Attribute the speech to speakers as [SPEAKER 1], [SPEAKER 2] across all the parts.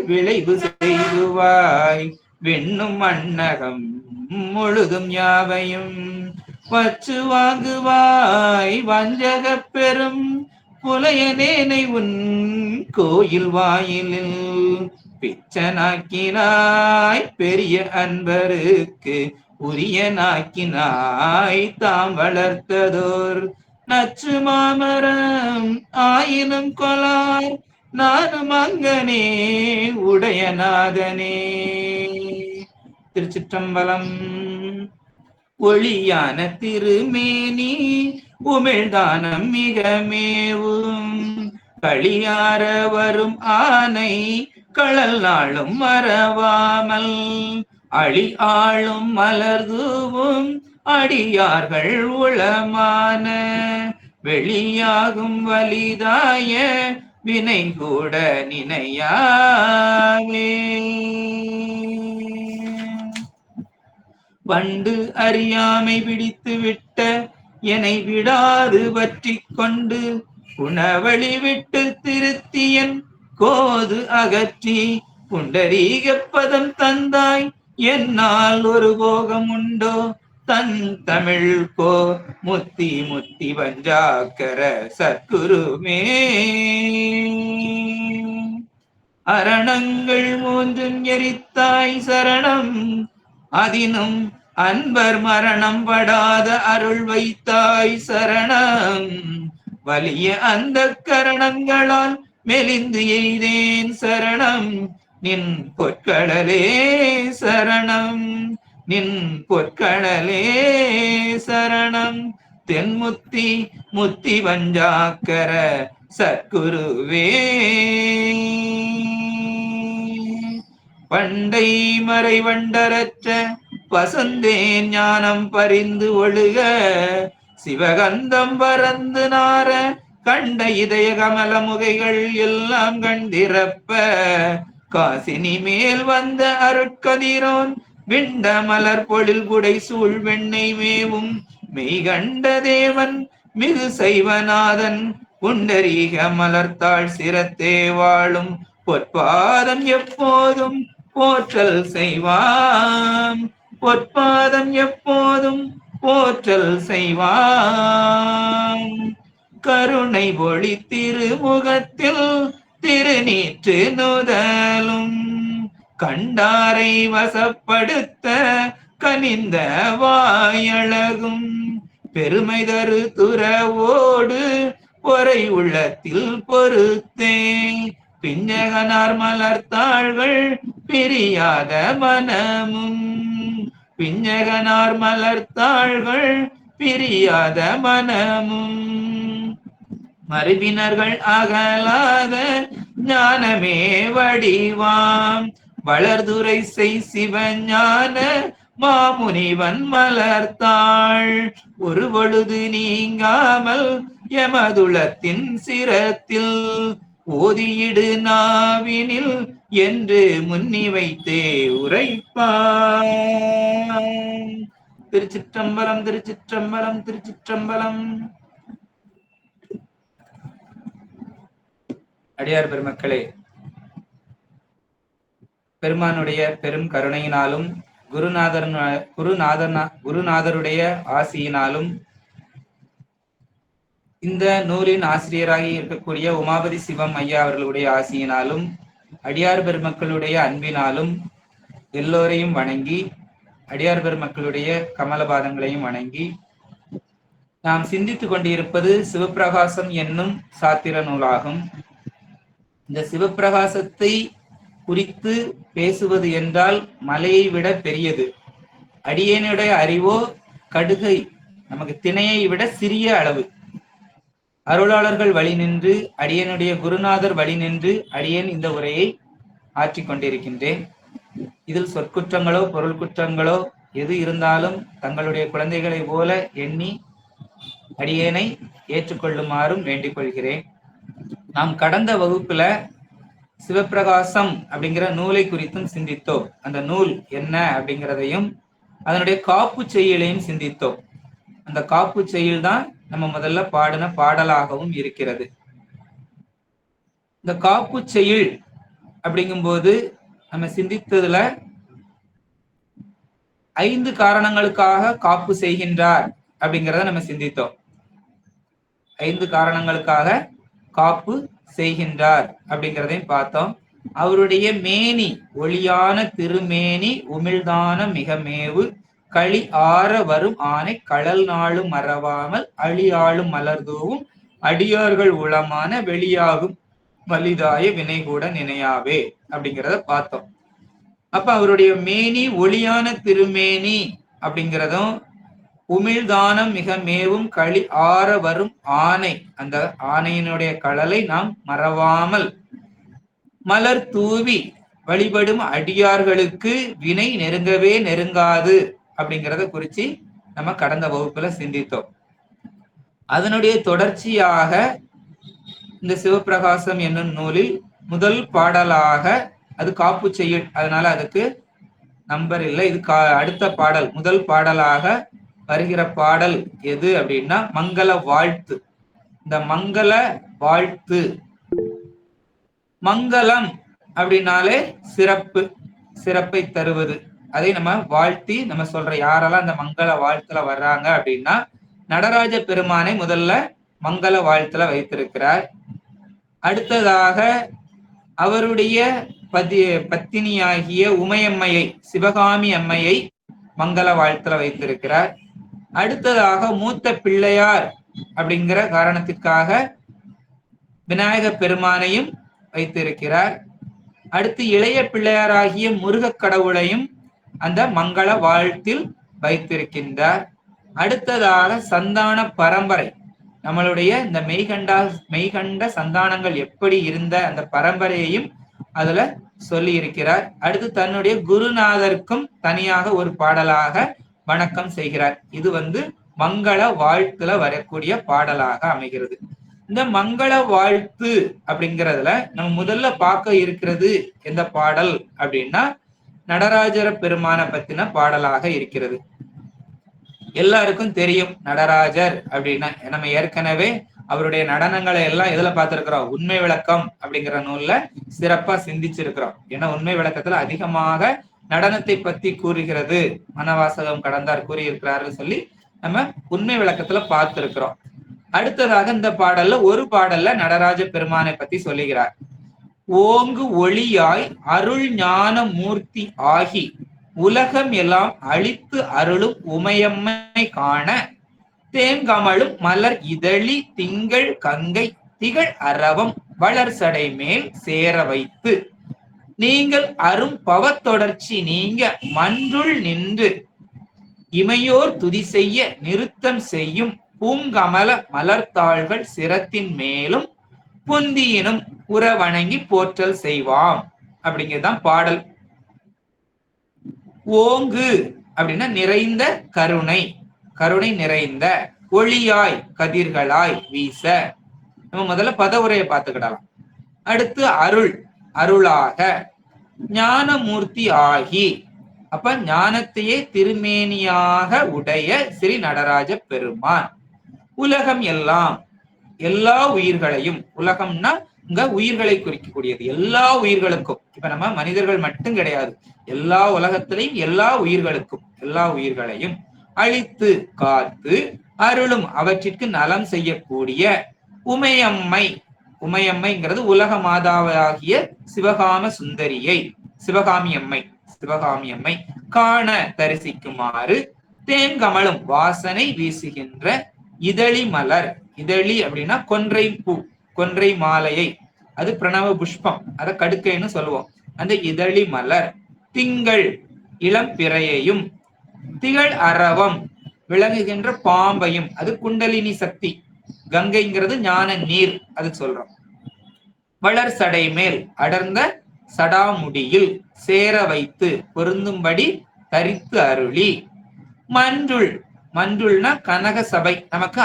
[SPEAKER 1] விளைவு செய்துவாய் விண்ணும் மண்ணகம் முழுதும் யாவையும் வச்சு வாங்குவாய் வஞ்சக பெரும் புலையனேனை உன் கோயில் வாயிலில் பிச்சனாக்கினாய் பெரிய அன்பருக்கு உரியனாக்கினாய் தாம் வளர்த்ததோர் நச்சு மாமரம் ஆயினும் கொலார் நானும் அங்கனே உடையநாதனே. திருச்சிற்றம்பலம். ஒளியான திருமேனி உமிழ்தானம் மிக மேவும் களியார வரும் ஆனை களல் நாளும் மறவாமல் அழி ஆளும் மலர்தூவும் அடியார்கள் உளமான வெளியாகும் வலிதாய வினை கூட நினையாவே. வண்டு அறியாமை பிடித்து விட்ட என்னை விடாது பற்றி கொண்டு உணவழி விட்டு திருத்தியன் கோது அகற்றி புண்டரீகப்பதம் தந்தாய் என்னால் ஒரு போகம் உண்டோ தன் தமிழ் கோ முத்தி முத்தி வஞ்சாக்கர சத்குருமே. அரணங்கள் மூன்றும் எரித்தாய் சரணம் அதினும் அன்பர் மரணம் படாத அருள் வைத்தாய் சரணம் வலிய அந்த கரணங்களால் மெலிந்து எய்தேன் சரணம் நின் பொற்களலே சரணம் நின் பொற்களலே சரணம் தென்முத்தி முத்தி வஞ்சாக்கர சத்குருவே. பண்டை மறை வண்டரற்ற வசந்தேன் ஞானம் பறிந்து ஒழுக சிவகந்தம் பறந்து நார கண்ட இதய கமல முகைகள் எல்லாம் கண்டிரப்ப காசினி மேல் வந்த அருட்கதிரோன் விண்ட மலர் பொழில் குடை சூழ் வெண்ணை மேவும் மெய்கண்ட தேவன் மிகு சைவநாதன் புண்டரீக மலர்த்தாள் சிரத்தே வாழும் பொற்பாதம் எப்போதும் போற்றல் செய்வாம் பொற்பாதம் எப்போதும் போற்றல் செய்வாம். கருணை ஒளி திருமுகத்தில் திருநீற்று நுதலும் கண்டாரை வசப்படுத்த கனிந்த வாயழகும் பெருமை தரு துறவோடு பொறை உள்ளத்தில் பொறுத்தே பிஞ்சகனார் மலர்த்தாள்கள் பிரியாத மனமும் பிஞ்சகனார் மலர்த்தாள்கள் பிரியாத மனமும் மறுபினர்கள் அகலாத ஞானமே வடிவாம் வளர்துரை செய் சிவஞான மாமுனிவன் மலர்த்தாள் ஒரு பொழுது நீங்காமல் எமதுளத்தின் சிரத்தில் ஓதியிடு நாவினில் என்று முன்னி வைத்தே உரைப்பான். திருச்சிற்றம்பலம் திருச்சிற்றம்பலம் திருச்சிற்றம்பலம். அடியார் பெருமக்களே, பெருமானுடைய பெரும் கருணையினாலும் குருநாதருடைய ஆசியினாலும் இந்த நூலின் ஆசிரியராகி இருக்கக்கூடிய உமாபதி சிவம் ஐயா அவர்களுடைய ஆசியினாலும் அடியார் பெருமக்களுடைய அன்பினாலும் எல்லோரையும் வணங்கி அடியார் பெருமக்களுடைய கமலபாதங்களையும் வணங்கி நாம் சிந்தித்துக் கொண்டிருப்பது சிவப்பிரகாசம் என்னும் சாத்திர நூலாகும். இந்த சிவப்பிரகாசத்தை குறித்து பேசுவது என்றால் மலையை விட பெரியது. அடியேனுடைய அறிவோ கடுகை, நமக்கு திணையை விட சிறிய அளவு. அருளாளர்கள் வழி நின்று அடியனுடைய குருநாதர் வழி நின்று அடியேன் இந்த உரையை ஆற்றிக் கொண்டிருக்கின்றேன். இதில் சொற்குற்றங்களோ பொருள் குற்றங்களோ எது இருந்தாலும் தங்களுடைய குழந்தைகளை போல எண்ணி அடியேனை ஏற்றுக்கொள்ளுமாறும் வேண்டிக் கொள்கிறேன். நாம் கடந்த வகுப்புல சிவப்பிரகாசம் அப்படிங்கிற நூலை குறித்தும் சிந்தித்தோம். அந்த நூல் என்ன அப்படிங்கிறதையும் அதனுடைய காப்பு செய்யுளையும் சிந்தித்தோம். அந்த காப்பு செய்யுள் தான் நம்ம முதல்ல பாடின பாடலாகவும் இருக்கிறது. இந்த காப்பு செய்யுள் அப்படிங்கும்போது நம்ம சிந்தித்ததுல 5 காரணங்களுக்காக காப்பு செய்கின்றார் அப்படிங்கிறத நம்ம சிந்தித்தோம். 5 காரணங்களுக்காக காப்பு செய்கின்றார் அப்படிங்கிறதையும் பார்த்தோம். அவருடைய மேனி ஒளியான திருமேனி உமிழ்தான மிக மேவு களி ஆற வரும் ஆணை களல் நாளும் மறவாமல் அழியாளும் மலர்தூவும் அடியார்கள் உளமான வெளியாகும் வலிதாய வினை கூட நினையாவே அப்படிங்கிறத பார்த்தோம். அப்ப அவருடைய மேனி ஒளியான திருமேனி அப்படிங்கிறதும் உமிழ்தானம் மிக மேவும் களி ஆற வரும் ஆணை, அந்த ஆணையினுடைய களலை நாம் மறவாமல் மலர் தூவி வழிபடும் அடியார்களுக்கு வினை நெருங்கவே நெருங்காது அப்படிங்கிறத குறிச்சு நம்ம கடந்த வகுப்புல சிந்தித்தோம். அதனுடைய தொடர்ச்சியாக இந்த சிவப்பிரகாசம் என்னும் நூலில் முதல் பாடலாக, அது காப்பு செய்யுள், அதனால அதுக்கு நம்பர் இல்லை, இது அடுத்த பாடல், முதல் பாடலாக வருகிற பாடல் எது அப்படின்னா மங்கள வாழ்த்து. இந்த மங்கள வாழ்த்து, மங்களம் அப்படின்னாலே சிறப்பு, சிறப்பை தருவது. அதை நம்ம வாழ்த்தி நம்ம சொல்ற யாரெல்லாம் அந்த மங்கள வாழ்த்துல வர்றாங்க அப்படின்னா நடராஜ பெருமானை முதல்ல மங்கள வாழ்த்துல வைத்திருக்கிறார். அடுத்ததாக அவருடைய பத்தினியாகிய உமையம்மையை, சிவகாமி அம்மையை மங்கள வாழ்த்துல வைத்திருக்கிறார். அடுத்ததாக மூத்த பிள்ளையார் அப்படிங்கிற காரணத்திற்காக விநாயக பெருமானையும் வைத்திருக்கிறார். அடுத்து இளைய பிள்ளையாராகிய முருக கடவுளையும் அந்த மங்கள வாழ்த்தில் வைத்திருக்கின்றார். அடுத்ததாக சந்தான பரம்பரை, நம்மளுடைய இந்த மெய்கண்ட சந்தானங்கள் எப்படி இருந்த அந்த பரம்பரையையும் அதுல சொல்லி இருக்கிறார். அடுத்து தன்னுடைய குருநாதருக்கும் தனியாக ஒரு பாடலாக வணக்கம் செய்கிறார். இது மங்கள வாழ்த்துல வரக்கூடிய பாடலாக அமைகிறது. இந்த மங்கள வாழ்த்து அப்படிங்கிறதுல நம்ம முதல்ல பார்க்க இருக்கிறது எந்த பாடல் அப்படின்னா நடராஜர பெருமான பத்தின பாடலாக இருக்கிறது. எல்லாருக்கும் தெரியும் நடராஜர் அப்படின்னா, நம்ம ஏற்கனவே அவருடைய நடனங்களை எல்லாம் எதுல பார்த்திருக்கிறோம், உண்மை விளக்கம் அப்படிங்கிற நூல்ல சிறப்பா சிந்திச்சிருக்கிறோம். ஏன்னா உண்மை விளக்கத்துல அதிகமாக நடனத்தை பத்தி கூறுகிறது, மனவாசகம் கடந்தார் கூறியிருக்கிறாரு சொல்லி நம்ம உண்மை விளக்கத்துல பார்த்திருக்கிறோம். அடுத்ததாக இந்த பாடல்ல ஒரு பாடல்ல நடராஜ பெருமானை பத்தி சொல்லுகிறார். ஓங்கு ஒளியாய் அருள் ஞான மூர்த்தி ஆகி உலகம் எல்லாம் அழித்து அருளும் உமையம்மை காண தேங்கமழும் மலர் இதழி திங்கள் கங்கை திகழ் அரவம் வளர் சடை மேல் சேர வைத்து நீங்கள் அரும் பவத்தொடர்ச்சி நீங்க மன்றுள் நின்று இமையோர் துதி செய்ய நிறுத்தம் செய்யும் பூங்கமல மலர்த்தாள்கள் சிரத்தின் மேலும் புந்தியினும் உறவணங்கி போற்றல் செய்வாம் அப்படிங்கிறதுதான் பாடல். ஓங்கு அப்படின்னா நிறைந்த கருணை, கருணை நிறைந்த, ஒளியாய் கதிர்களாய் வீச. நம்ம முதல்ல பதவுரையை பார்த்துக்கிடலாம். அடுத்து அருள், அருளாக, ஞானமூர்த்தி ஆகி, அப்ப ஞானத்தையே திருமேனியாக உடைய ஸ்ரீ நடராஜ பெருமான், உலகம் எல்லாம், எல்லா உயிர்களையும், உலகம்னா இங்க உயிர்களை குறிக்கக்கூடியது, எல்லா உயிர்களுக்கும். இப்ப நம்ம மனிதர்கள் மட்டும் கிடையாது, எல்லா உலகத்திலையும் எல்லா உயிர்களுக்கும், எல்லா உயிர்களையும் அழித்து காத்து அருளும் அவற்றிற்கு நலம் செய்யக்கூடிய உமையம்மை, உமையம்மைங்கிறது உலக மாதாவாகிய சிவகாம சுந்தரியை, சிவகாமி அம்மை, சிவகாமி அம்மை காண தரிசிக்குமாறு தேங்கமலும் வாசனை வீசுகின்ற இதழி மலர், இதழி அப்படின்னா கொன்றை பூ, கொன்றை மாலையை, அது பிரணவ புஷ்பம், அத கடுக்கைன்னு சொல்லுவோம். அந்த இதழி மலர், திங்கள் இளம் பிறையையும், திகழ் அரவம் விளங்குகின்ற பாம்பையும், அது குண்டலினி சக்தி, கங்கைங்கிறது ஞான நீர், அது சொல்றோம். வளர் சடை மேல் அடர்ந்த சடாமுடியில் சேர வைத்து பொருந்தும்படி தரித்து அருளி மன்றுள், மன்றுள்னா கனக சபை, நமக்கு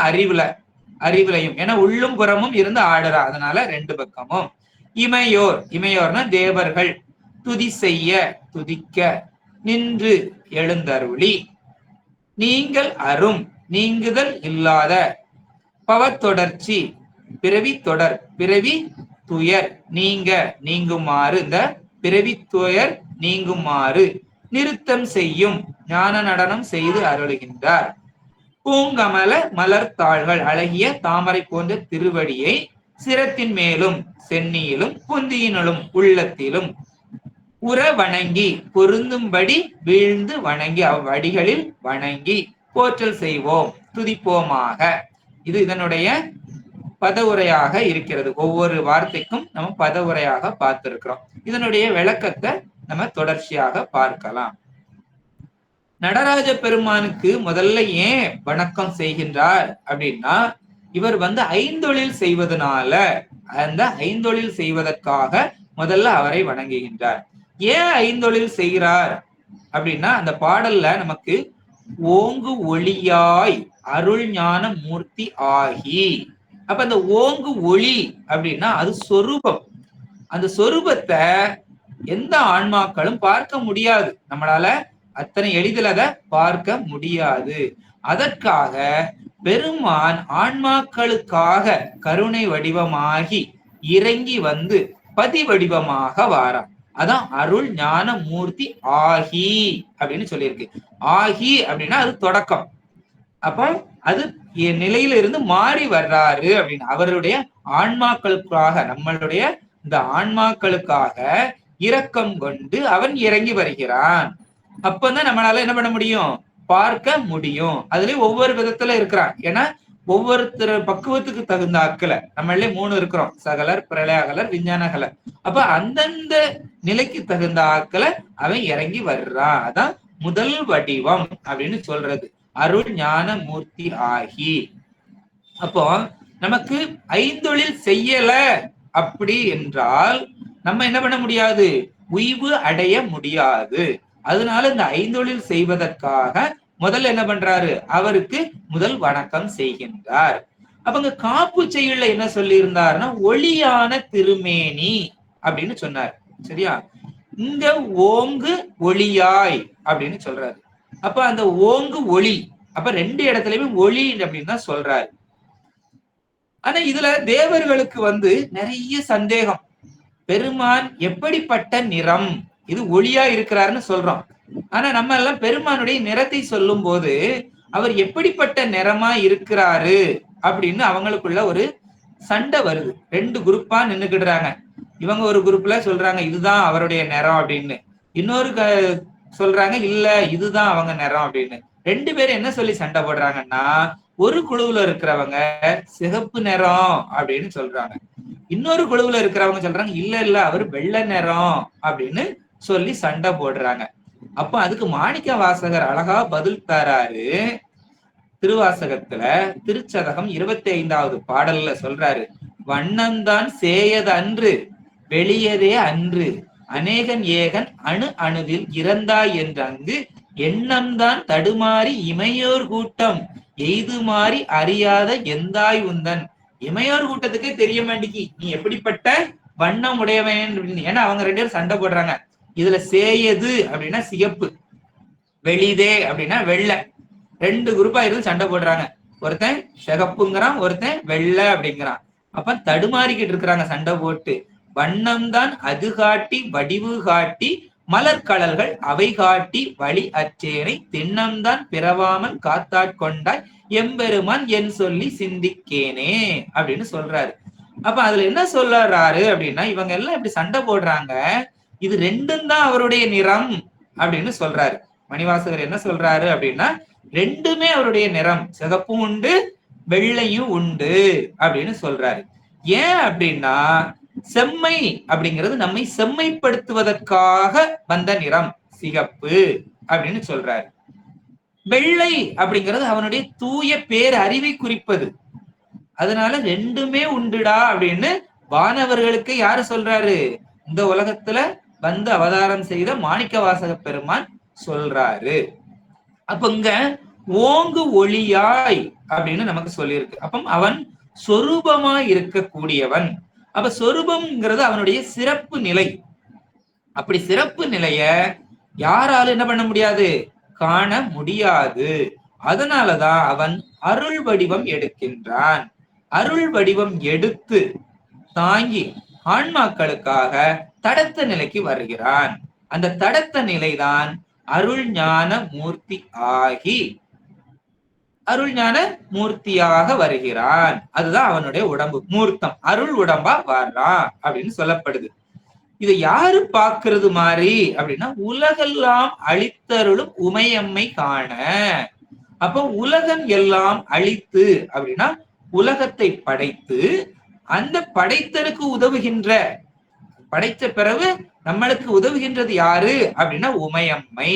[SPEAKER 1] அறிவுலையும், ஏன்னா உள்ளும் புறமும் இருந்து ஆடுறா, அதனால ரெண்டு பக்கமும். இமையோர், இமையோர்னா தேவர்கள், துதி செய்ய துதிக்க நின்று எழுந்தருளி நீங்கள் அரும் நீங்குதல் இல்லாத பவத்தொடர்ச்சி, பிறவி தொடர், பிறவி துயர் நீங்குமாறு, இந்த பிறவி துயர் நீங்குமாறு நிறுத்தம் செய்யும் ஞான நடனம் செய்து அருளுகின்றார். பூங்கமல மலர்த்தாள்கள் அழகிய தாமரை போன்ற திருவடியை சிரத்தின் மேலும் சென்னியிலும் புந்தியினும் உள்ளத்திலும் உற வணங்கி பொருந்தும்படி வீழ்ந்து வணங்கி அவ்வடிகளில் வணங்கி போற்றல் செய்வோம் துதிப்போமாக. இது இதனுடைய பதவுரையாக இருக்கிறது. ஒவ்வொரு வார்த்தைக்கும் நம்ம பதவுரையாக பார்த்திருக்கிறோம். இதனுடைய விளக்கத்தை நம்ம தொடர்ச்சியாக பார்க்கலாம். நடராஜ பெருமானுக்கு முதல்ல ஏன் வணக்கம் செய்கின்றார் அப்படின்னா, இவர் ஐந்தொழில் செய்வதனால, அந்த ஐந்தொழில் செய்வதற்காக முதல்ல அவரை வணங்குகின்றார். ஏன் ஐந்தொழில் செய்கிறார் அப்படின்னா, அந்த பாடல்ல நமக்கு ஓங்கு ஒளியாய் அருள் ஞான மூர்த்தி ஆகி, அப்ப அந்த ஓங்கு ஒளி அப்படின்னா அது சொரூபம். அந்த சொரூபத்தை எந்த ஆன்மாக்களும் பார்க்க முடியாது. நம்மளால அத்தனை எளிதில் அதை பார்க்க முடியாது. அதற்காக பெருமான் ஆன்மாக்களுக்காக கருணை வடிவமாகி இறங்கி பதி வடிவமாக வாரான். அதான் அருள் ஞான மூர்த்தி ஆகி அப்படின்னு சொல்லியிருக்கு. ஆகி அப்படின்னா அது தொடக்கம். அப்போ அது நிலையில இருந்து மாறி வர்றாரு அப்படின்னு அவருடைய ஆன்மாக்களுக்காக, நம்மளுடைய இந்த ஆன்மாக்களுக்காக இரக்கம் கொண்டு அவன் இறங்கி வருகிறான். அப்பதான் நம்மளால என்ன பண்ண முடியும், பார்க்க முடியும். அதுலயும் ஒவ்வொரு விதத்துல இருக்கிறான். ஏன்னா ஒவ்வொருத்தர் பக்குவத்துக்கு தகுந்த அக்கலை நம்மளே 3 இருக்கிறோம், சகலர், பிரளயகலர், விஞ்ஞானகலர். அப்ப அந்தந்த நிலைக்கு தகுந்த ஆக்களை அவன் இறங்கி வர்றான். அதான் முதல் வடிவம் அப்படின்னு சொல்றது, அருள் ஞான மூர்த்தி ஆகி. அப்போ நமக்கு ஐந்தொழில் செய்யல அப்படி என்றால் நம்ம என்ன பண்ண முடியாது, உய்வு அடைய முடியாது. அதனால இந்த ஐந்தொழில் செய்வதற்காக முதல்ல என்ன பண்றாரு, அவருக்கு முதல் வணக்கம் செய்கின்றார். அப்ப காப்பு செய்யுள்ள என்ன சொல்லி இருந்தாருன்னா, ஒளியான திருமேனி அப்படின்னு சொன்னார். சரியா? இங்க ஓங்கு ஒளியாய் அப்படின்னு சொல்றாரு. அப்ப அந்த ஓங்கு ஒளி, அப்ப 2 இடத்துலயுமே ஒளி அப்படின்னு தான் சொல்றாரு. ஆனா இதுல தேவர்களுக்கு நிறைய சந்தேகம். பெருமான் எப்படிப்பட்ட நிறம், இது ஒளியா இருக்கிறாருன்னு சொல்றோம். ஆனா நம்ம எல்லாம் பெருமானுடைய நிறத்தை சொல்லும் போது அவர் எப்படிப்பட்ட நிறமா இருக்கிறாரு அப்படின்னு அவங்களுக்குள்ள ஒரு சண்டை வருது. 2 குரூப்பா நின்னுக்கிடுறாங்க. இவங்க ஒரு குரூப்ல சொல்றாங்க இதுதான் அவருடைய நிறம் அப்படின்னு, இன்னொரு சொல்றாங்க இல்ல இதுதான் அவங்க நிறம் அப்படின்னு. 2 பேரும் என்ன சொல்லி சண்டை போடுறாங்கன்னா, ஒரு குழுவுல இருக்கிறவங்க சிகப்பு நிறம் அப்படின்னு சொல்றாங்க, இன்னொரு குழுவுல இருக்கிறவங்க சொல்றாங்க இல்ல இல்ல அவர் வெள்ளை நிறம் அப்படின்னு சொல்லி சண்டை போடுறாங்க. அப்ப அதுக்கு மாணிக்க வாசகர் அழகா பதில் தராரு. திருவாசகத்துல திருச்சதகம் 25வது பாடல்ல சொல்றாரு, வண்ணம்தான் சேயது அன்று வெளியதே அன்று அநேகன் ஏகன் அணு அணுவில் இறந்தாய் என்றங்கு எண்ணம்தான் தடுமாறி இமையோர் கூட்டம் எய்து மாறி அறியாத எந்தாய் உந்தன். இமையோர் கூட்டத்துக்கே தெரிய மாட்டேங்கி நீ எப்படிப்பட்ட வண்ணம் உடையவன். ஏன்னா அவங்க 2 பேரும் சண்டை போடுறாங்க. இதுல சேயது அப்படின்னா சிகப்பு, வெளிதே அப்படின்னா வெள்ளை. 2 குரூப்பா இருந்து சண்டை போடுறாங்க. ஒருத்தன் சிகப்புங்கிறான், ஒருத்தன் வெள்ளை அப்படிங்கிறான். அப்ப தடுமாறிக்கிட்டு இருக்கிறாங்க சண்டை போட்டு. வண்ணம் தான் அது காட்டி வடிவு காட்டி மலர்கடல்கள் அவை காட்டி வழி அச்சேனை திண்ணம்தான் பிறவாமல் காத்தாட்கொண்டாய் எம்பெருமான் என் சொல்லி சிந்திக்கேனே அப்படின்னு சொல்றாரு. அப்ப அதுல என்ன சொல்றாரு அப்படின்னா, இவங்க எல்லாம் இப்படி சண்டை போடுறாங்க, இது 2ம் தான் அவருடைய நிறம் அப்படின்னு சொல்றாரு. மணிவாசகர் என்ன சொல்றாரு அப்படின்னா, 2மே அவருடைய நிறம், சிகப்பும் உண்டு வெள்ளையும் உண்டு அப்படின்னு சொல்றாரு. ஏன் அப்படின்னா, செம்மை அப்படிங்கிறது நம்மை செம்மைப்படுத்துவதற்காக வந்த நிறம் சிகப்பு அப்படின்னு சொல்றாரு. வெள்ளை அப்படிங்கிறது அவனுடைய தூய பேர் அறிவை குறிப்பது. அதனால 2மே உண்டுடா அப்படின்னு வானவர்களுக்கு யாரு சொல்றாரு, இந்த உலகத்துல அவதாரம் செய்த மாணிக்க வாசக பெருமான் சொல்றாரு. அப்ப இங்க ஓங்கு ஒளியாய் அப்படின்னு நமக்கு சொல்லியிருக்கு. அப்ப அவன் சொரூபமாய் இருக்கக்கூடியவன். அப்ப சொரூபம்ங்கிறது அவனுடைய சிறப்பு நிலை. அப்படி சிறப்பு நிலைய யாராலும் என்ன பண்ண முடியாது, காண முடியாது. அதனாலதான் அவன் அருள் வடிவம் எடுக்கின்றான். அருள் வடிவம் எடுத்து தாங்கி ஆன்மாக்களுக்காக தடத்த நிலைக்கு வருகிறான். அந்த தடத்த நிலைதான் அருள் ஞான மூர்த்தி ஆகி அருள் ஞான மூர்த்தியாக வருகிறான். அதுதான் அவனுடைய உடம்பு, மூர்த்தம், அருள் உடம்பா வர்றான் அப்படின்னு சொல்லப்படுது. இதை யாரு பாக்குறது மாதிரி அப்படின்னா, உலகெல்லாம் அழித்தருளும் உமையம்மை காண. அப்போ உலகம் எல்லாம் அழித்து அப்படின்னா உலகத்தை படைத்து அந்த படைத்தலுக்கு உதவுகின்ற, படைத்த பிறகு நம்மளுக்கு உதவுகின்றது யாரு அப்படின்னா உமையம்மை.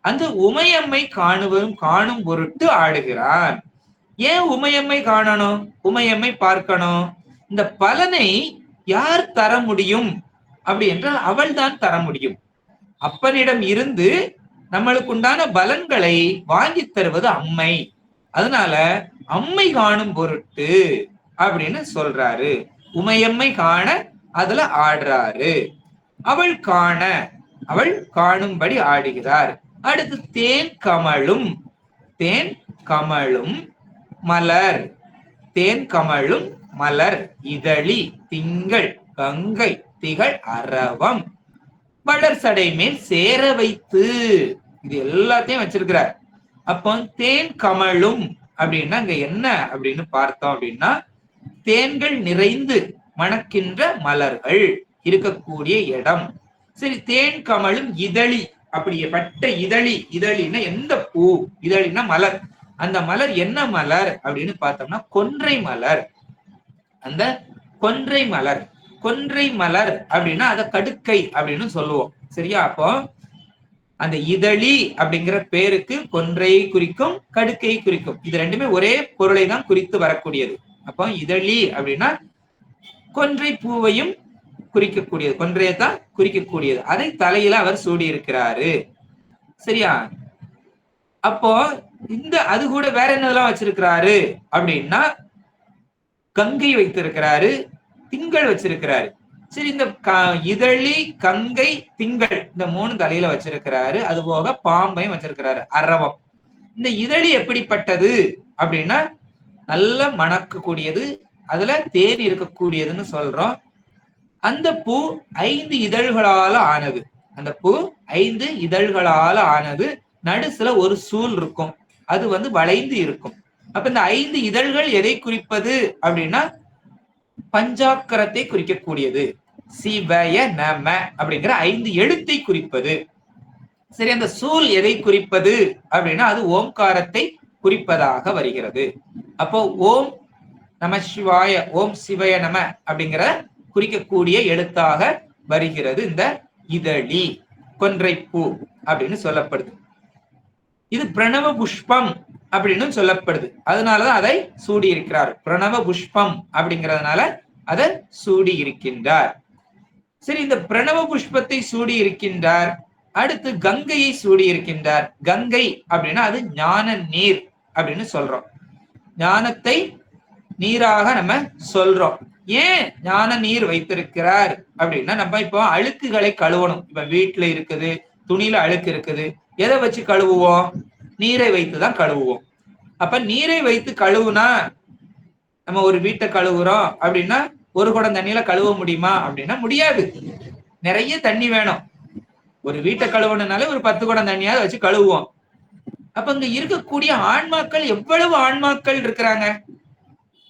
[SPEAKER 1] அந்த உமையம்மை காணும் பொருட்டு ஆடுகிறான். ஏன் உமையம்மை காணணும், உமையம்மை பார்க்கணும்? இந்த பலனை யார் தர முடியும் அப்படி என்றால் அவள் தான் தர முடியும். அப்பனிடம் இருந்து நம்மளுக்கு உண்டான பலன்களை வாங்கி தருவது அம்மை. அதனால அம்மை காணும் பொருட்டு அப்படின்னு சொல்றாரு. உமையம்மை காண அதுல ஆடுறாரு. அவள் காண, அவள் காணும்படி ஆடுகிறார். அடுத்து தேன் கமழும், தேன் கமழும் மலர், தேன் கமழும் மலர் இதழி திங்கள் கங்கை திகழ் அரவம் வளர் சடை மேல் சேர வைத்து, இது எல்லாத்தையும் வச்சிருக்கிறார். அப்போ தேன் கமழும் அப்படின்னா அங்க என்ன அப்படின்னு பார்த்தோம் அப்படின்னா, தேன்கள் நிறைந்து மணக்கின்ற மலர்கள் இருக்கக்கூடிய இடம். சரி, தேன் கமழும் இதழி, அப்படிப்பட்ட இதழி, இதழின்னா எந்த பூ, இதழின்னா மலர். அந்த மலர் என்ன மலர் அப்படின்னு பார்த்தோம்னா கொன்றை மலர். அந்த கொன்றை மலர், கொன்றை மலர் அப்படின்னா அத கடுக்கை அப்படின்னு சொல்லுவோம். சரியா? அப்போ அந்த இதழி அப்படிங்கிற பேருக்கு கொன்றை குறிக்கும், கடுக்கை குறிக்கும். இது ரெண்டுமே ஒரே பொருளை தான் குறித்து வரக்கூடியது. அப்போ இதழி அப்படின்னா கொன்றை பூவையும் குறிக்கக்கூடியது, கொன்றையத்தான் குறிக்கக்கூடியது. அதை தலையில அவர் சூடி இருக்கிறாரு. சரியா? அப்போ இந்த அது கூட வேற என்னதெல்லாம் வச்சிருக்கிறாரு அப்படின்னா, கங்கை வைத்திருக்கிறாரு, திங்கள் வச்சிருக்கிறாரு. சரி, இந்த இதழி, கங்கை, திங்கள் இந்த 3 தலையில வச்சிருக்கிறாரு. அது போக பாம்பையும் வச்சிருக்கிறாரு, அரவம். இந்த இதழி எப்படிப்பட்டது அப்படின்னா நல்ல மணக்கக்கூடியது, அதுல தேன் இருக்கக்கூடியதுன்னு சொல்றோம். அந்த பூ 5 இதழ்களால ஆனது. அந்த பூ 5 இதழ்களால ஆனது. நடுசுல ஒரு சூல் இருக்கும், அது வளைந்து இருக்கும். அப்ப இந்த 5 இதழ்கள் எதை குறிப்பது அப்படின்னா பஞ்சாக்கரத்தை குறிக்கக்கூடியது. சிவய நம அப்படிங்கிற 5 எழுத்தை குறிப்பது. சரி, அந்த சூல் எதை குறிப்பது அப்படின்னா அது ஓம்காரத்தை குறிப்பதாக வருகிறது. அப்போ ஓம் நம சிவாய, ஓம் சிவய நம அப்படிங்கிற குறிக்கக்கூடிய எழுத்தாக வருகிறது இந்த இதழி, கொன்றை பூ அப்படின்னு சொல்லப்படுது. இது பிரணவ புஷ்பம் அப்படின்னு சொல்லப்படுது. அதனாலதான் அதை சூடி இருக்கிறார். பிரணவ புஷ்பம் அப்படிங்கிறதுனால அதை சூடி இருக்கின்றார். சரி, இந்த பிரணவ புஷ்பத்தை சூடி இருக்கின்றார். அடுத்து கங்கையை சூடி இருக்கின்றார். கங்கை அப்படின்னா அது ஞான நீர் அப்படின்னு சொல்றோம். ஞானத்தை நீராக நம்ம சொல்றோம். ஏன் ஞான நீர் வைத்திருக்கிறார் அப்படின்னா, நம்ம இப்போ அழுக்குகளை கழுவணும். இப்ப வீட்டுல இருக்குது, துணியில அழுக்கு இருக்குது, எதை வச்சு கழுவுவோம்? நீரை வைத்துதான் கழுவுவோம். அப்ப நீரை வைத்து கழுவுனா, நம்ம ஒரு வீட்டை கழுவுறோம் அப்படின்னா ஒரு குடம் தண்ணியில கழுவ முடியுமா அப்படின்னா முடியாது. நிறைய தண்ணி வேணும். ஒரு வீட்டை கழுவணும்னாலே ஒரு 10 குடம் தண்ணியாவது வச்சு கழுவுவோம். அப்ப இங்க இருக்கக்கூடிய ஆன்மாக்கள், எவ்வளவு ஆன்மாக்கள் இருக்கிறாங்க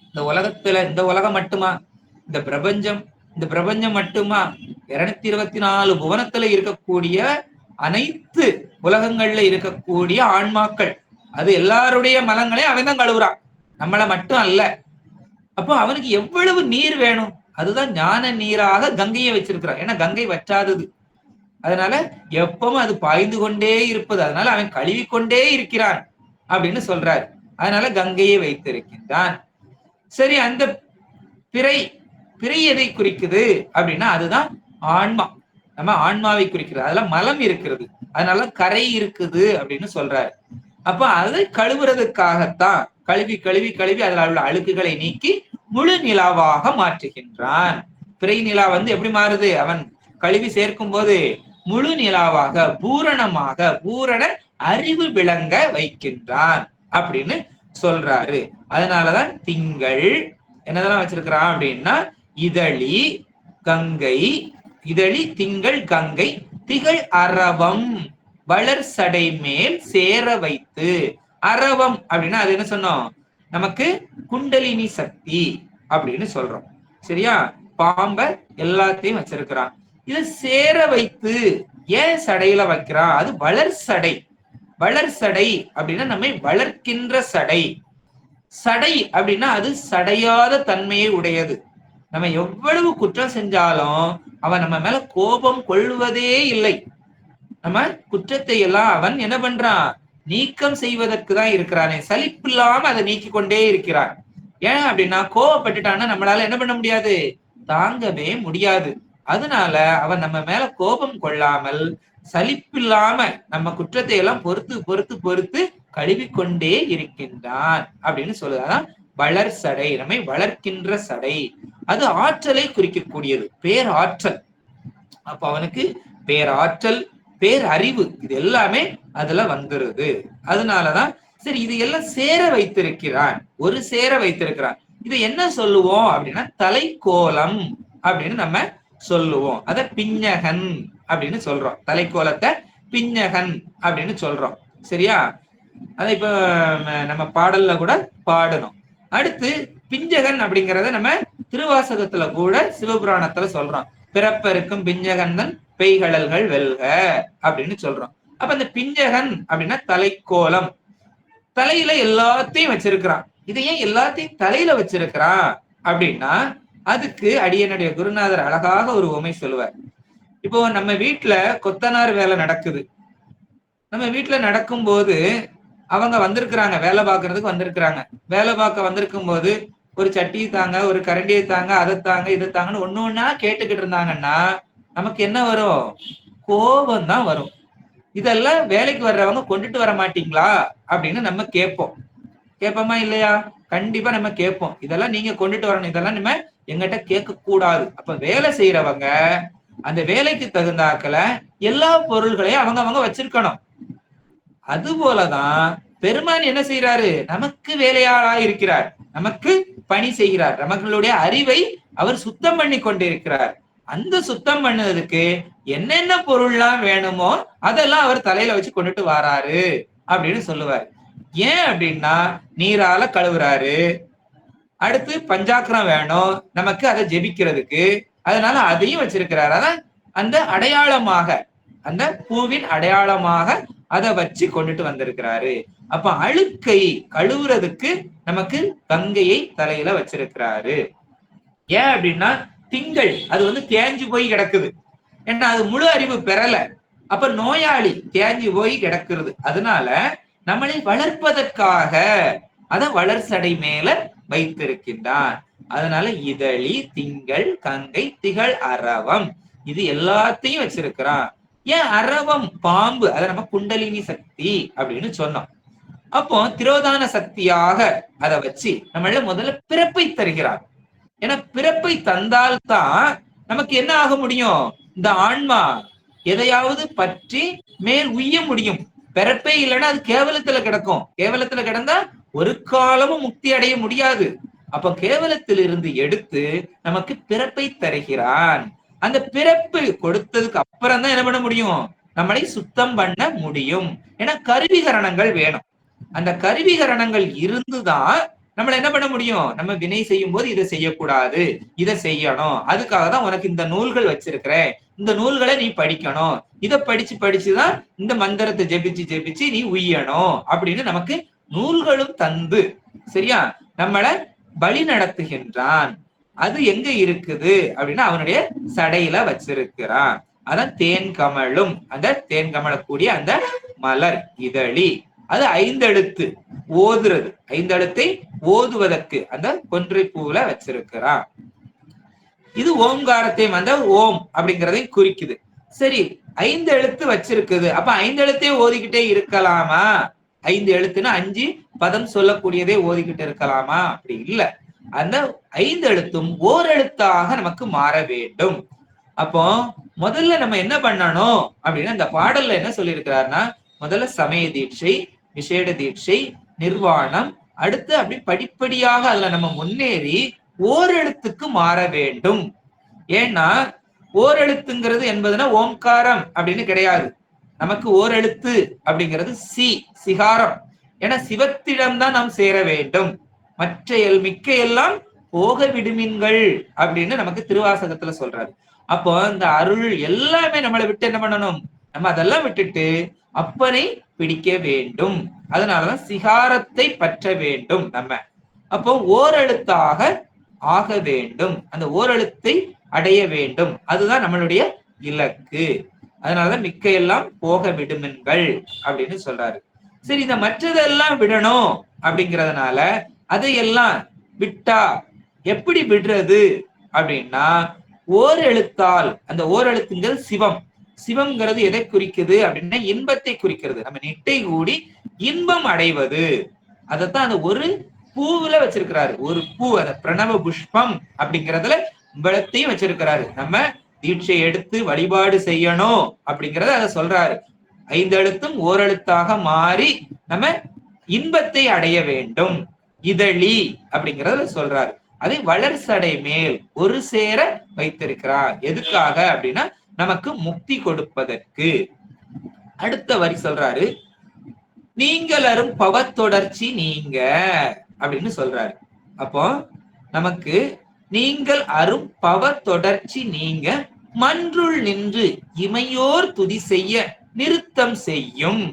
[SPEAKER 1] இந்த உலகத்துல? இந்த உலகம் மட்டுமா? இந்த பிரபஞ்சம் மட்டுமா? 224 புவனத்துல இருக்கக்கூடிய அனைத்து உலகங்கள்ல இருக்கக்கூடிய ஆன்மாக்கள், அது எல்லாருடைய மலங்களையும் அவன் தான் கழுவுறான், நம்மளை மட்டும் அல்ல. அப்போ அவனுக்கு எவ்வளவு நீர் வேணும்? அதுதான் ஞான நீராக கங்கையை வச்சிருக்கிறான். ஏன்னா கங்கை வற்றாதது, அதனால எப்பவும் அது பாய்ந்து கொண்டே இருப்பது. அதனால அவன் கழுவிக்கொண்டே இருக்கிறான் அப்படின்னு சொல்றாரு. அதனால கங்கையை வைத்திருக்கின்றான். சரி, அந்த பிறை எதை குறிக்குது அப்படின்னா அதுதான் ஆன்மா. நம்ம ஆன்மாவை குறிக்கிறது. அதுல மலம் இருக்கிறது, அதனால கரை இருக்குது அப்படின்னு சொல்றாரு. அப்ப அதை கழுவுறதுக்காகத்தான் கழுவி கழுவி கழுவி அதுல உள்ள அழுக்குகளை நீக்கி முழு நிலாவாக மாற்றுகின்றான். பிறை நிலா எப்படி மாறுது? அவன் கழுவி சேர்க்கும் போது முழு நிலாவாக, பூரணமாக, பூரண அறிவு விளங்க வைக்கின்றான் அப்படின்னு சொல்றாரு. அதனாலதான் திங்கள் என்னதெல்லாம் வச்சிருக்கிறான் அப்படின்னா இதழி, கங்கை, இதழி திங்கள் கங்கை, திகழ் அரவம் வளர் சடை மேல் சேர வைத்து. அரவம் அப்படின்னா அது என்ன சொன்னோம், நமக்கு குண்டலினி சக்தி அப்படின்னு சொல்றோம். சரியா? பாம்ப எல்லாத்தையும் வச்சிருக்கிறான். இத சேர வைத்து ஏன் சடையில வைக்கிறான்? அது வளர் சடை. வளர் சடை அப்படின்னா நம்மை வளர்க்கின்ற சடை. சடை அப்படின்னா அது சடையாத தன்மையை உடையது. நம்ம எவ்வளவு குற்றம் செஞ்சாலும் அவன் நம்ம மேல கோபம் கொள்வதே இல்லை. நம்ம குற்றத்தை எல்லாம் அவன் என்ன பண்றான், நீக்கம் செய்வதற்கு தான் இருக்கிறானே, சலிப்பு இல்லாம அதை நீக்கி கொண்டே இருக்கிறான். ஏன் அப்படின்னா கோபப்பட்டுட்டான்னா நம்மளால என்ன பண்ண முடியாது, தாங்கவே முடியாது. அதனால அவன் நம்ம மேல கோபம் கொள்ளாமல் சலிப்பில்லாம நம்ம குற்றத்தை எல்லாம் பொறுத்து பொறுத்து பொறுத்து கழுவிக்கொண்டே இருக்கின்றான் அப்படின்னு சொல்லுதான் வளர் சடை, நம்மை வளர்க்கின்ற சடை. அது ஆற்றலை குறிக்கக்கூடியது, பேராற்றல். அப்ப அவனுக்கு பேராற்றல், பேரறிவு இது எல்லாமே அதுல வந்துருது. அதனாலதான் சரி இது எல்லாம் சேர வைத்திருக்கிறான், ஒரு சேர வைத்திருக்கிறான். இது என்ன சொல்லுவோம் அப்படின்னா தலைக்கோலம் அப்படின்னு நம்ம சொல்லுவோம். அத பிஞ்சகன் அப்படின்னு சொல்றோம். தலைக்கோலத்தை பிஞ்சகன் அப்படின்னு சொல்றோம். சரியா? அத இப்ப நம்ம பாடல்ல கூட பாடணும். அடுத்து பிஞ்சகன் அப்படிங்கறத நம்ம திருவாசகத்துல கூட சிவபுராணத்துல சொல்றோம். பிறப்பருக்கும் பிஞ்சகன் தன் பெய்கடல்கள் வெல்க அப்படின்னு சொல்றோம். அப்ப இந்த பிஞ்சகன் அப்படின்னா தலைக்கோலம், தலையில எல்லாத்தையும் வச்சிருக்கிறான். இதை ஏன் எல்லாத்தையும் தலையில வச்சிருக்கிறான் அப்படின்னா அதுக்கு அடியனுடைய குருநாதர் அழகாக ஒரு உமை சொல்லுவார். இப்போ நம்ம வீட்டுல கொத்தனார் வேலை நடக்குது. நம்ம வீட்டுல நடக்கும் போது அவங்க வந்திருக்கிறாங்க, வேலை பார்க்கறதுக்கு வந்திருக்கிறாங்க. வேலை பார்க்க வந்திருக்கும் போது ஒரு சட்டி தாங்க, ஒரு கரண்டியை தாங்க, அதை தாங்க, இதை தாங்கன்னு ஒண்ணு ஒண்ணா கேட்டுக்கிட்டு இருந்தாங்கன்னா நமக்கு என்ன வரும், கோபம் தான் வரும். இதெல்லாம் வேலைக்கு வர்றவங்க கொண்டுட்டு வர மாட்டீங்களா அப்படின்னு நம்ம கேட்போம். கேட்போமா இல்லையா? கண்டிப்பா நம்ம கேட்போம். இதெல்லாம் நீங்க கொண்டுட்டு வரணும், இதெல்லாம் நம்ம எங்கிட்ட கேட்க கூடாது. அப்ப வேலை செய்யறவங்க அந்த வேலைக்கு தகுந்தாக்கல எல்லா பொருள்களையும் அவங்க வச்சிருக்கணும். அது போலதான் பெருமான் என்ன செய்யறாரு, நமக்கு வேலையாளா இருக்கிறார், நமக்கு பணி செய்கிறார். நமக்களுடைய அறிவை அவர் சுத்தம் பண்ணி கொண்டிருக்கிறார். அந்த சுத்தம் பண்ணதுக்கு என்னென்ன பொருள்லாம் வேணுமோ அதெல்லாம் அவர் தலையில வச்சு கொண்டுட்டு வராரு அப்படின்னு சொல்லுவார். ஏன் அப்படின்னா நீரால கழுவுறாரு. அடுத்து பஞ்சாக்கிரம் வேணும் நமக்கு அதை ஜெபிக்கிறதுக்கு, அதனால அதையும் வச்சிருக்கிறாரு. அதான் அந்த அடையாளமாக, அந்த பூவின் அடையாளமாக அதை வச்சு கொண்டுட்டு வந்திருக்கிறாரு. அப்ப அழுக்கை கழுவுறதுக்கு நமக்கு கங்கையை தலையில வச்சிருக்கிறாரு. ஏன் அப்படின்னா திங்கள் அது தேஞ்சு போய் கிடக்குது. ஏன்னா அது முழு அறிவு பெறல. அப்ப நோயாளி தேஞ்சு போய் கிடக்குறது. அதனால நம்மளை வளர்ப்பதற்காக அத வளர் சடை மேல வைத்திருக்கின்றான். அதனால இதழி திங்கள் கங்கை திகழ் அரவம் இது எல்லாத்தையும் வச்சிருக்கிறான். ஏன் அரவம் பாம்பு, அதை நம்ம குண்டலினி சக்தி அப்படின்னு சொன்னோம். அப்போ திரோதான சக்தியாக அதை வச்சு நம்மள முதல்ல பிறப்பை தருகிறார். ஏன்னா பிறப்பை தந்தால்தான் நமக்கு என்ன ஆக முடியும், இந்த ஆன்மா எதையாவது பற்றி மேல் உய்ய முடியும். பிறப்பே இல்லைன்னா அது கேவலத்துல கிடக்கும். கேவலத்துல கிடந்தா ஒரு காலமும் முக்தி அடைய முடியாது. அப்ப கேவலத்தில் இருந்து எடுத்து நமக்கு பிறப்பை தருகிறான். அந்த பிறப்பு கொடுத்ததுக்கு அப்புறம் தான் என்ன பண்ண முடியும், நம்மளை சுத்தம் பண்ண முடியும். ஏன்னா கருவிகரணங்கள் வேணும். அந்த கருவிகரணங்கள் இருந்துதான் நம்மள என்ன பண்ண முடியும், நம்ம வினை செய்யும் போது இதை செய்யக்கூடாது, இதை செய்யணும். அதுக்காக தான் உனக்கு இந்த நூல்கள் வச்சிருக்கிறேன், இந்த நூல்களை நீ படிக்கணும், இதை படிச்சு படிச்சுதான் இந்த மந்திரத்தை ஜெபிச்சு ஜெபிச்சு நீ உய்யணும் அப்படின்னு நமக்கு நூல்களும் தந்து சரியா நம்மளை வழி நடத்துகின்றான். அது எங்க இருக்குது அப்படின்னா அவனுடைய சடையில வச்சிருக்கிறான். அதான் தேன் கமலும், அந்த தேன் கமலக்கூடிய அந்த மலர் இதழி அது 5 எழுத்து ஓதுறது, 5 எழுத்தை ஓதுவதற்கு அந்த கொன்றை பூவுல வச்சிருக்கிறான். இது ஓம்காரத்தை அந்த ஓம் அப்படிங்கிறதை குறிக்குது. சரி 5 எழுத்து வச்சிருக்குது, அப்ப 5 எழுத்தே ஓதிக்கிட்டே இருக்கலாமா? 5 எழுத்துன்னா 5 பதம் சொல்லக்கூடியதே ஓதிக்கிட்டு இருக்கலாமா? அப்படி இல்ல. அந்த 5 எழுத்தும் ஓர் எழுத்தாக நமக்கு மாற வேண்டும். அப்போ முதல்ல நம்ம என்ன பண்ணணும் அப்படின்னா இந்த பாடல்ல என்ன சொல்லியிருக்கிறாருன்னா முதல்ல சமய தீட்சை, விசேட தீட்சை, நிர்வாணம், அடுத்து அப்படி படிப்படியாக அதுல நம்ம முன்னேறி ஓரெழுத்துக்கு மாற வேண்டும். ஏன்னா ஓரெழுத்துங்கிறது என்பதுன்னா ஓம்காரம் அப்படின்னு கிடையாது. நமக்கு ஓரெழுத்து அப்படிங்கிறது சிகாரம். ஏன்னா சிவத்திடம்தான் நாம் சேர வேண்டும். மற்ற மிக்க எல்லாம் போக விடுமீன்கள் அப்படின்னு நமக்கு திருவாசகத்துல சொல்றாரு. அப்போ இந்த அருள் எல்லாமே நம்மளை விட்டு என்ன பண்ணணும்? நம்ம அதெல்லாம் விட்டுட்டு அப்பனை பிடிக்க வேண்டும். அதனாலதான் சிகாரத்தை பற்ற வேண்டும் நம்ம. அப்போ ஓரெழுத்தாக ஆக வேண்டும், அந்த ஓரெழுத்தை அடைய வேண்டும். அதுதான் நம்மளுடைய இலக்கு. அதனாலதான் மிக்க எல்லாம் போக விடுமென்கள் அப்படின்னு சொல்றாரு. சரி, இந்த மற்றதெல்லாம் விடணும் அப்படிங்கிறதுனால அதையெல்லாம் விட்டா எப்படி விடுறது அப்படின்னா, ஓர் எழுத்தால், அந்த ஓர் எழுத்துங்கிறது சிவம். சிவம்ங்கிறது எதை குறிக்குது அப்படின்னா இன்பத்தை குறிக்கிறது. நம்ம நிட்டை கூடி இன்பம் அடைவது. அதைத்தான் அந்த ஒரு பூவுல வச்சிருக்கிறாரு. ஒரு பூ, அந்த பிரணவ புஷ்பம் அப்படிங்கிறதுல இன்பத்தையும் வச்சிருக்கிறாரு. நம்ம தீட்சை எடுத்து வழிபாடு செய்யணும் அப்படிங்கறத அதை சொல்றாரு. 5 எழுத்தும் ஓரெழுத்தாக மாறி நம்ம இன்பத்தை அடைய வேண்டும். இதழி அப்படிங்கறத சொல்றாரு. அதை வளர்சடை மேல் ஒரு சேர வைத்திருக்கிறார். எதுக்காக அப்படின்னா நமக்கு முக்தி கொடுப்பதற்கு. அடுத்த வரி சொல்றாரு, நீங்கள் அரும் பவத்தொடர்ச்சி நீங்க அப்படின்னு சொல்றாரு. அப்போ நமக்கு நீங்கள் அரும் பவ தொடர்ச்சி நீங்க மன்றுள் நின்று இமையோர் துதி செய்ய நிறுத்தம் செய்யும்.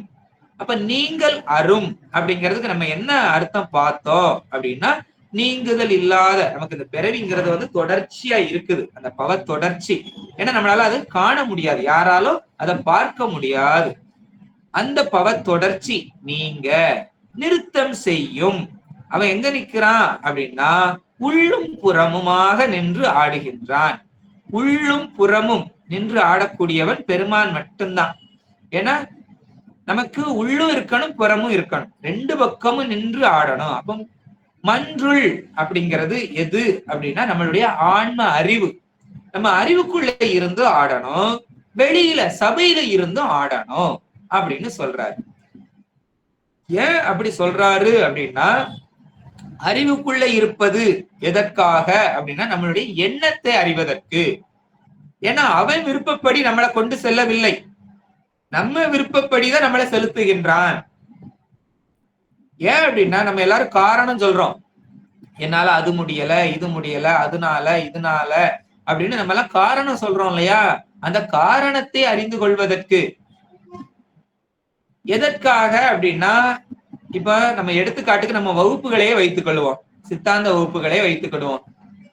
[SPEAKER 1] அப்ப நீங்கள் அரும் அப்படிங்கிறதுக்கு நம்ம என்ன அர்த்தம் பார்த்தோம் அப்படின்னா, நீங்குதல் இல்லாத, நமக்கு இந்த பிறவிங்கிறது வந்து தொடர்ச்சியா இருக்குது, அந்த பவ தொடர்ச்சி. ஏன்னா நம்மளால அது காண முடியாது, யாராலும் அதை பார்க்க முடியாது. அந்த பவ தொடர்ச்சி நீங்க நிறுத்தம் செய்யும். அவன் எங்க நிக்கிறான் அப்படின்னா உள்ளும் புறமுமாக நின்று ஆடுகின்றான். உள்ளும் புறமும் நின்று ஆடக்கூடியவன் பெருமான் மட்டும்தான். ஏன்னா நமக்கு உள்ளும் இருக்கணும் புறமும் இருக்கணும், 2 பக்கமும் நின்று ஆடணும். அப்போ மன்றுள் அப்படிங்கிறது எது அப்படின்னா நம்மளுடைய ஆன்ம அறிவு. நம்ம அறிவுக்குள்ள இருந்து ஆடணும், வெளியில சபையில இருந்தும் ஆடணும் அப்படின்னு சொல்றாரு. ஏன் அப்படி சொல்றாரு அப்படின்னா, அறிவுக்குள்ள இருப்பது எதற்காக அப்படின்னா நம்மளுடைய எண்ணத்தை அறிவதற்கு. ஏன்னா அவன் விருப்பப்படி நம்மளை கொண்டு செல்லவில்லை, நம்ம விருப்பப்படிதான் நம்மளை செலுத்துகின்றான். ஏன் அப்படின்னா நம்ம எல்லாரும் காரணம் சொல்றோம், என்னால அது முடியல, இது முடியல, அதனால இதனால அப்படின்னு நம்ம எல்லாம் காரணம் சொல்றோம் இல்லையா? அந்த காரணத்தை அறிந்து கொள்வதற்கு. எதற்காக அப்படின்னா, இப்ப நம்ம எடுத்துக்காட்டுக்கு நம்ம வகுப்புகளையே வைத்துக் கொள்வோம், சித்தாந்த வகுப்புகளே வைத்துக் கொள்வோம்.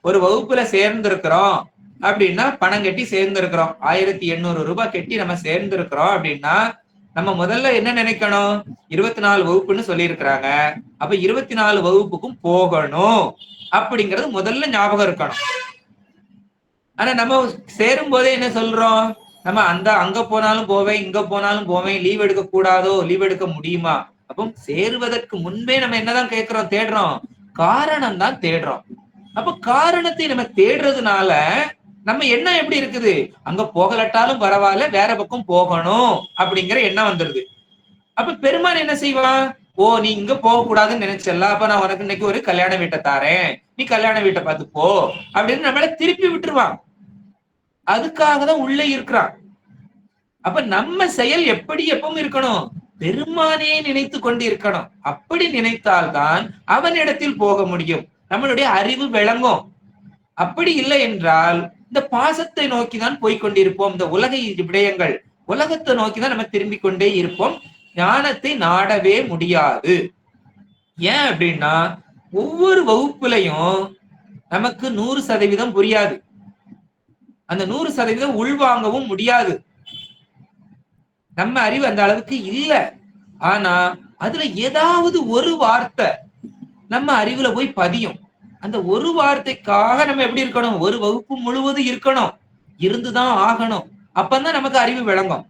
[SPEAKER 1] ஒரு வகுப்புல சேர்ந்திருக்கிறோம் அப்படின்னா, பணம் கட்டி சேர்ந்திருக்கிறோம், 1800 ரூபாய் கட்டி நம்ம சேர்ந்திருக்கிறோம் அப்படின்னா, நம்ம முதல்ல என்ன நினைக்கணும்? 24 வகுப்புன்னு சொல்லி இருக்கிறாங்க, அப்ப 24 வகுப்புக்கும் போகணும் அப்படிங்கிறது முதல்ல ஞாபகம் இருக்கணும். ஆனா நம்ம சேரும் போதே என்ன சொல்றோம்? நம்ம அங்க போனாலும் போவேன், இங்க போனாலும் போவேன், லீவ் எடுக்க கூடாதோ, லீவ் எடுக்க முடியுமா? அப்போ சேருவதற்கு முன்பே நம்ம என்னதான் கேட்கிறோம், தேடுறோம், காரணம் தான் தேடுறோம். அப்ப காரணத்தை நம்ம தேடுறதுனால நம்ம எண்ணம் எப்படி இருக்குது? அங்க போகலட்டாலும் பரவாயில்ல, வேற பக்கம் போகணும் அப்படிங்கிற எண்ணம் வந்துருது. அப்ப பெருமான் என்ன செய்வான்? ஓ, நீ இங்க போக கூடாதுன்னு நினைச்சல, அப்ப நான் உனக்கு இன்னைக்கு ஒரு கல்யாண வீட்டை தாரேன், நீ கல்யாண வீட்டை பார்த்து போ அப்படின்னு நம்மள திருப்பி விட்டுருவான். அதுக்காக தான் உள்ள இருக்கிறான். அப்ப நம்ம செயல் எப்படி எப்பவும் இருக்கணும்? பெருமானே நினைத்து கொண்டு இருக்கணும். அப்படி நினைத்தால்தான் அவனிடத்தில் போக முடியும், நம்மளுடைய அறிவு விளங்கும். அப்படி இல்லை என்றால் இந்த பாசத்தை நோக்கிதான் போய்கொண்டிருப்போம். இந்த உலக விடயங்கள், உலகத்தை நோக்கிதான் நம்ம திரும்பிக் கொண்டே இருப்போம். ஞானத்தை நாடவே முடியாது. ஏன் அப்படின்னா ஒவ்வொரு வகுப்புலையும் நமக்கு 100% புரியாது, அந்த 100% உள்வாங்கவும் முடியாது. நம்ம அறிவு அந்த அளவுக்கு இல்ல. ஆனா அதுல ஏதாவது ஒரு வார்த்தை நம்ம அறிவுல போய் பதியும். அந்த ஒரு வார்த்தைக்காக நம்ம எப்படி இருக்கணும்? ஒரு வகுப்பு முழுவதும் இருக்கணும், இருந்துதான் ஆகணும். அப்பதான் நமக்கு அறிவு விளங்கும்.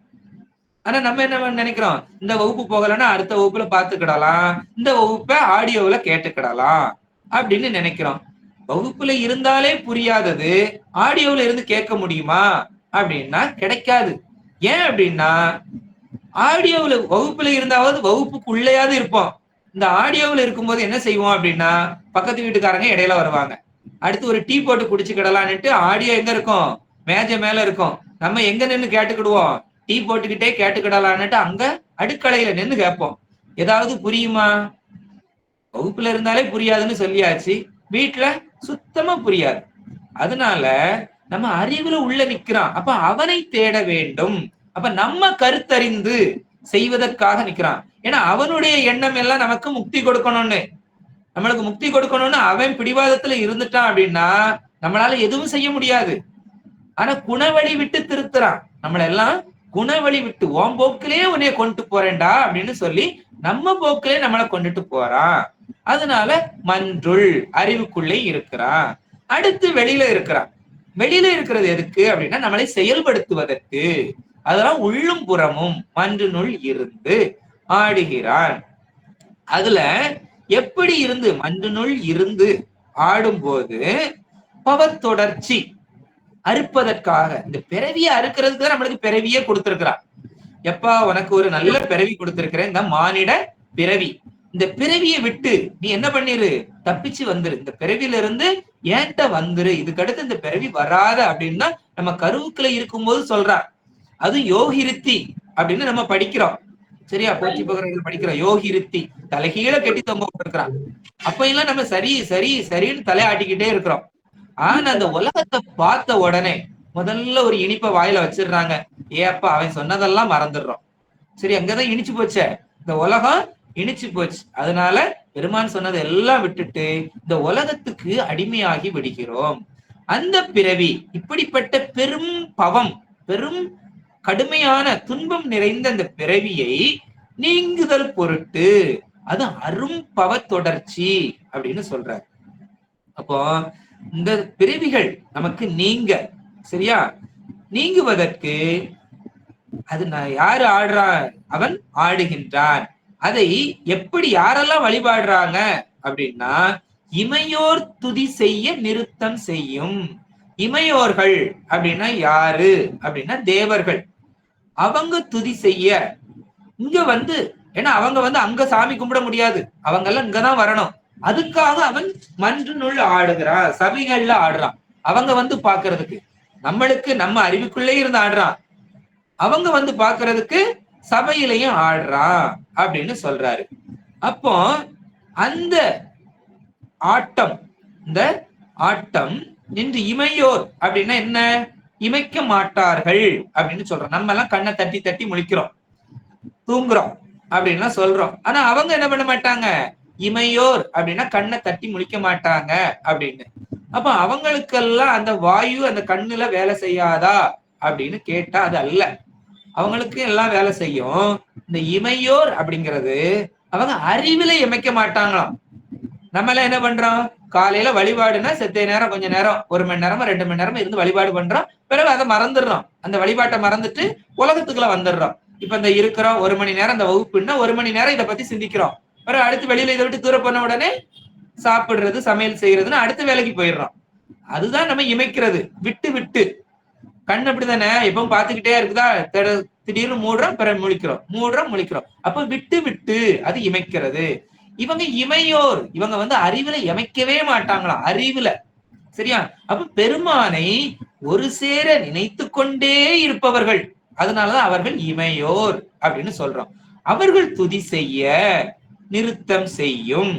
[SPEAKER 1] ஆனா நம்ம என்ன நினைக்கிறோம்? இந்த வகுப்பு போகலன்னா அடுத்த வகுப்புல பாத்துக்கிடலாம், இந்த வகுப்பை ஆடியோவுல கேட்டுக்கிடலாம் அப்படின்னு நினைக்கிறோம். வகுப்புல இருந்தாலே புரியாதது ஆடியோவுல இருந்து கேட்க முடியுமா அப்படின்னா கிடைக்காது. ஏன் அப்படின்னா ஆடியோவுல வகுப்புல இருந்தாவது வகுப்புக்குள்ளேயாவது இருப்போம். இந்த ஆடியோவில் இருக்கும்போது என்ன செய்வோம் அப்படின்னா, பக்கத்து வீட்டுக்காரங்க இடையில வருவாங்க, அடுத்து ஒரு டீ போட்டு குடிச்சுக்கிடலான்னுட்டு ஆடியோ எங்க இருக்கும், மேஜை மேல இருக்கும். நம்ம எங்க நின்று கேட்டுக்கிடுவோம், டீ போட்டுக்கிட்டே கேட்டுக்கிடலான்னுட்டு அங்க அடுக்கலையில நின்று கேட்போம். ஏதாவது புரியுமா? வகுப்புல இருந்தாலே புரியாதுன்னு சொல்லியாச்சு, வீட்டுல சுத்தமா புரியாது. அதனால நம்ம அறிவுல உள்ள நிக்கிறான், அப்ப அவனை தேட வேண்டும். அப்ப நம்ம கருத்தறிந்து செய்வதற்காக நிக்கிறான். ஏன்னா அவனுடைய எண்ணம் எல்லாம் நமக்கு முக்தி கொடுக்கணும்னு, நம்மளுக்கு முக்தி கொடுக்கணும்னு அவன் பிடிவாதத்துல இருந்துட்டான் அப்படின்னா நம்மளால எதுவும் செய்ய முடியாது. ஆனா குணவழி விட்டு திருத்துறான் நம்மள எல்லாம். குணவழி விட்டு ஓம் போக்கிலே உன்னைய கொண்டு போறேன்டா அப்படின்னு சொல்லி நம்ம போக்கிலே நம்மளை கொண்டுட்டு போறான். அதனால மன்றுள் அறிவுக்குள்ளே இருக்கிறான். அடுத்து வெளியில இருக்கிறான். வெளியில இருக்கிறது எதுக்கு அப்படின்னா நம்மளை செயல்படுத்துவதற்கு. அதெல்லாம் உள்ளும் புறமும் மன்றுனுள் இருந்து ஆடுகிறான். அதுல எப்படி இருந்து மன்றுனுள் இருந்து ஆடும்போது பவத்தொடர்ச்சி அறுப்பதற்காக, இந்த பிறவியை அறுக்கிறதுக்கு தான் நம்மளுக்கு பிறவியே கொடுத்திருக்கிறான். எப்பா உனக்கு ஒரு நல்ல பிறவி கொடுத்திருக்கிறேன், இந்த மானிட பிறவி. இந்த பிறவியை விட்டு நீ என்ன பண்ணிரு, தப்பிச்சு வந்துரு, இந்த பிறவில இருந்து ஏன்ட்ட வந்துரு, இதுக்கு அடுத்து இந்த பிறவி வராத அப்படின்னா நம்ம கருவுக்குள்ள இருக்கும்போது சொல்றான். அது யோகிருத்தி அப்படின்னு நம்ம படிக்கிறோம். சரியா, போற்றி பகர்கள் படிக்கிறோம். யோகிருத்தி தலைகீழ கட்டி தொங்க போட்டிருக்கிறான். அப்ப எல்லாம் நம்ம சரி சரி சரின்னு தலையாட்டிக்கிட்டே இருக்கிறோம். ஆனா அந்த உலகத்தை பார்த்த உடனே முதல்ல ஒரு இனிப்பை வாயில வச்சிடுறாங்க. ஏப்பா அவன் சொன்னதெல்லாம் மறந்துடுறோம். சரி, அங்கதான் இனிச்சு போச்சே, இந்த உலகம் இனிச்சு போச்சு. அதனால பெருமான் சொன்னதை எல்லாம் விட்டுட்டு இந்த உலகத்துக்கு அடிமையாகி விடுகிறோம். அந்த பிறவி இப்படிப்பட்ட பெரும் பவம், பெரும் கடுமையான துன்பம் நிறைந்த அந்த பிறவியை நீங்குதல் பொருட்டு அது அரும் பவ தொடர்ச்சி அப்படின்னு சொல்றார். அப்போ இந்த பிறவிகள் நமக்கு நீங்க, சரியா, நீங்குவதற்கு அது யாரு ஆடுறான், அவன் ஆடுகின்றான். அதை எப்படி யாரெல்லாம் வழிபாடுறாங்க அப்படின்னா இமையோர் துதி செய்ய நிறுத்தம் செய்யும். இமையோர்கள் அப்படின்னா யாரு அப்படின்னா தேவர்கள். அவங்க துதி செய்ய இங்க வந்து, ஏன்னா அவங்க வந்து அங்க சாமி கும்பிட முடியாது, அவங்க எல்லாம் இங்கதான் வரணும். அதுக்காக அவன் மன்றுனுள் ஆடுகிறான், சபைகள்ல ஆடுறான். அவங்க வந்து பாக்குறதுக்கு, நம்மளுக்கு நம்ம அறிவுக்குள்ளே இருந்து ஆடுறான், அவங்க வந்து பாக்குறதுக்கு சபையிலையும் ஆடுறான் அப்படின்னு சொல்றாரு. அப்போ அந்த ஆட்டம், இந்த ஆட்டம் நின்று இமையோர் அப்படின்னா என்ன, இமைக்க மாட்டார்கள் அப்படின்னு சொல்றோம். நம்ம எல்லாம் கண்ணை தட்டி தட்டி முழிக்கிறோம், தூங்குறோம் அப்படின்லாம் சொல்றோம். ஆனா அவங்க என்ன பண்ண மாட்டாங்க, இமையோர் அப்படின்னா கண்ணை தட்டி முழிக்க மாட்டாங்க அப்படின்னு. அப்ப அவங்களுக்கெல்லாம் அந்த வாயு அந்த கண்ணுல வேலை செய்யாதா அப்படின்னு கேட்டா அது அல்ல, அவங்களுக்கு எல்லாம் வேலை செய்யும். இந்த இமையோர் அப்படிங்கிறது அவங்க அறிவில இமைக்க மாட்டாங்களாம். நம்மள என்ன பண்றோம், காலையில வழிபாடுனா செத்த நேரம் கொஞ்ச நேரம் 1 மணி நேரமா 2 மணி நேரமா இருந்து வழிபாடு பண்றோம், பிறகு அதை மறந்துடுறோம். அந்த வழிபாட்டை மறந்துட்டு உலகத்துக்குள்ள வந்துடுறோம். இப்ப இந்த இருக்கிறோம் 1 மணி நேரம் இந்த வகுப்புன்னா 1 மணி நேரம் இதை பத்தி சிந்திக்கிறோம். பிறகு அடுத்து வெளியில இதை விட்டு தூரம் பண்ண உடனே சாப்பிடுறது சமையல் செய்யறதுன்னு அடுத்த வேலைக்கு போயிடுறோம். அதுதான் நம்ம இமைக்கிறது. விட்டு விட்டு கண் அப்படித்தானே எப்பவும் பார்த்துக்கிட்டே இருக்குதா, திடீர்னு மூடுறோம் பிறகு முழிக்கிறோம், மூடுறோம் முழிக்கிறோம். அப்ப விட்டு விட்டு அது இமைக்கிறது. இவங்க இமையோர், இவங்க வந்து அறிவுல இமைக்கவே மாட்டாங்களாம், அறிவுல. சரியா, அப்ப பெருமானை ஒரு சேர நினைத்து கொண்டே இருப்பவர்கள், அதனாலதான் அவர்கள் இமையோர் அப்படின்னு சொல்றோம். அவர்கள் துதி செய்ய நிறுத்தம் செய்யும்.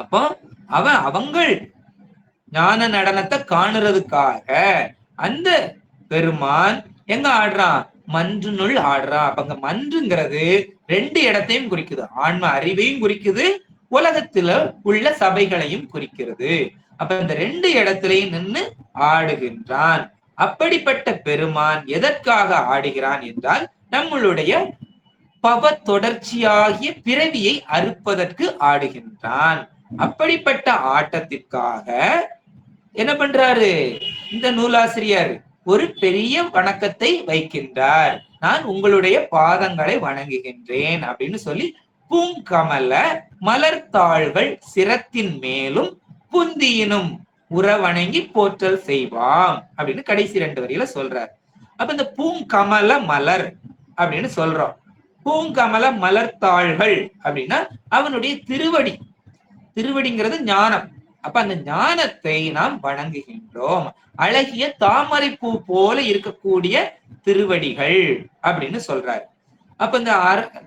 [SPEAKER 1] அப்போ அவங்கள் ஞான நடனத்தை காணுறதுக்காக அந்த பெருமான் எங்க ஆடுறான், மன்றுனுள் ஆடுறான். அப்ப அங்க மன்றுங்கிறது 2 இடத்தையும் குறிக்குது, ஆன்ம அறிவையும் குறிக்குது, உலகத்துல உள்ள சபைகளையும் குறிக்கிறது. அப்ப இந்த 2 இடத்திலையும் நின்று ஆடுகின்றான். அப்படிப்பட்ட பெருமான் எதற்காக ஆடுகிறான் என்றால் நம்மளுடைய பவ தொடர்ச்சியாகிய பிறவியை அறுப்பதற்கு ஆடுகின்றான். அப்படிப்பட்ட ஆட்டத்திற்காக என்ன பண்றாரு இந்த நூலாசிரியர், ஒரு பெரிய வணக்கத்தை வைக்கின்றார். நான் உங்களுடைய பாதங்களை வணங்குகின்றேன் அப்படின்னு சொல்லி பூங்கமல மலர்த்தாள்கள் சிரத்தின் மேலும் புந்தியினும் உறவணங்கி போற்றல் செய்வாம் அப்படின்னு கடைசி 2 வரியில சொல்றார். அப்ப இந்த பூங்கமல மலர் அப்படின்னு சொல்றோம். பூங்கமல மலர்த்தாள்கள் அப்படின்னா அவனுடைய திருவடி, திருவடிங்கிறது ஞானம். அப்ப அந்த ஞானத்தை நாம் வணங்குகின்றோம். அழகிய தாமரை பூ போல இருக்கக்கூடிய திருவடிகள் அப்படின்னு சொல்றாரு. அப்ப இந்த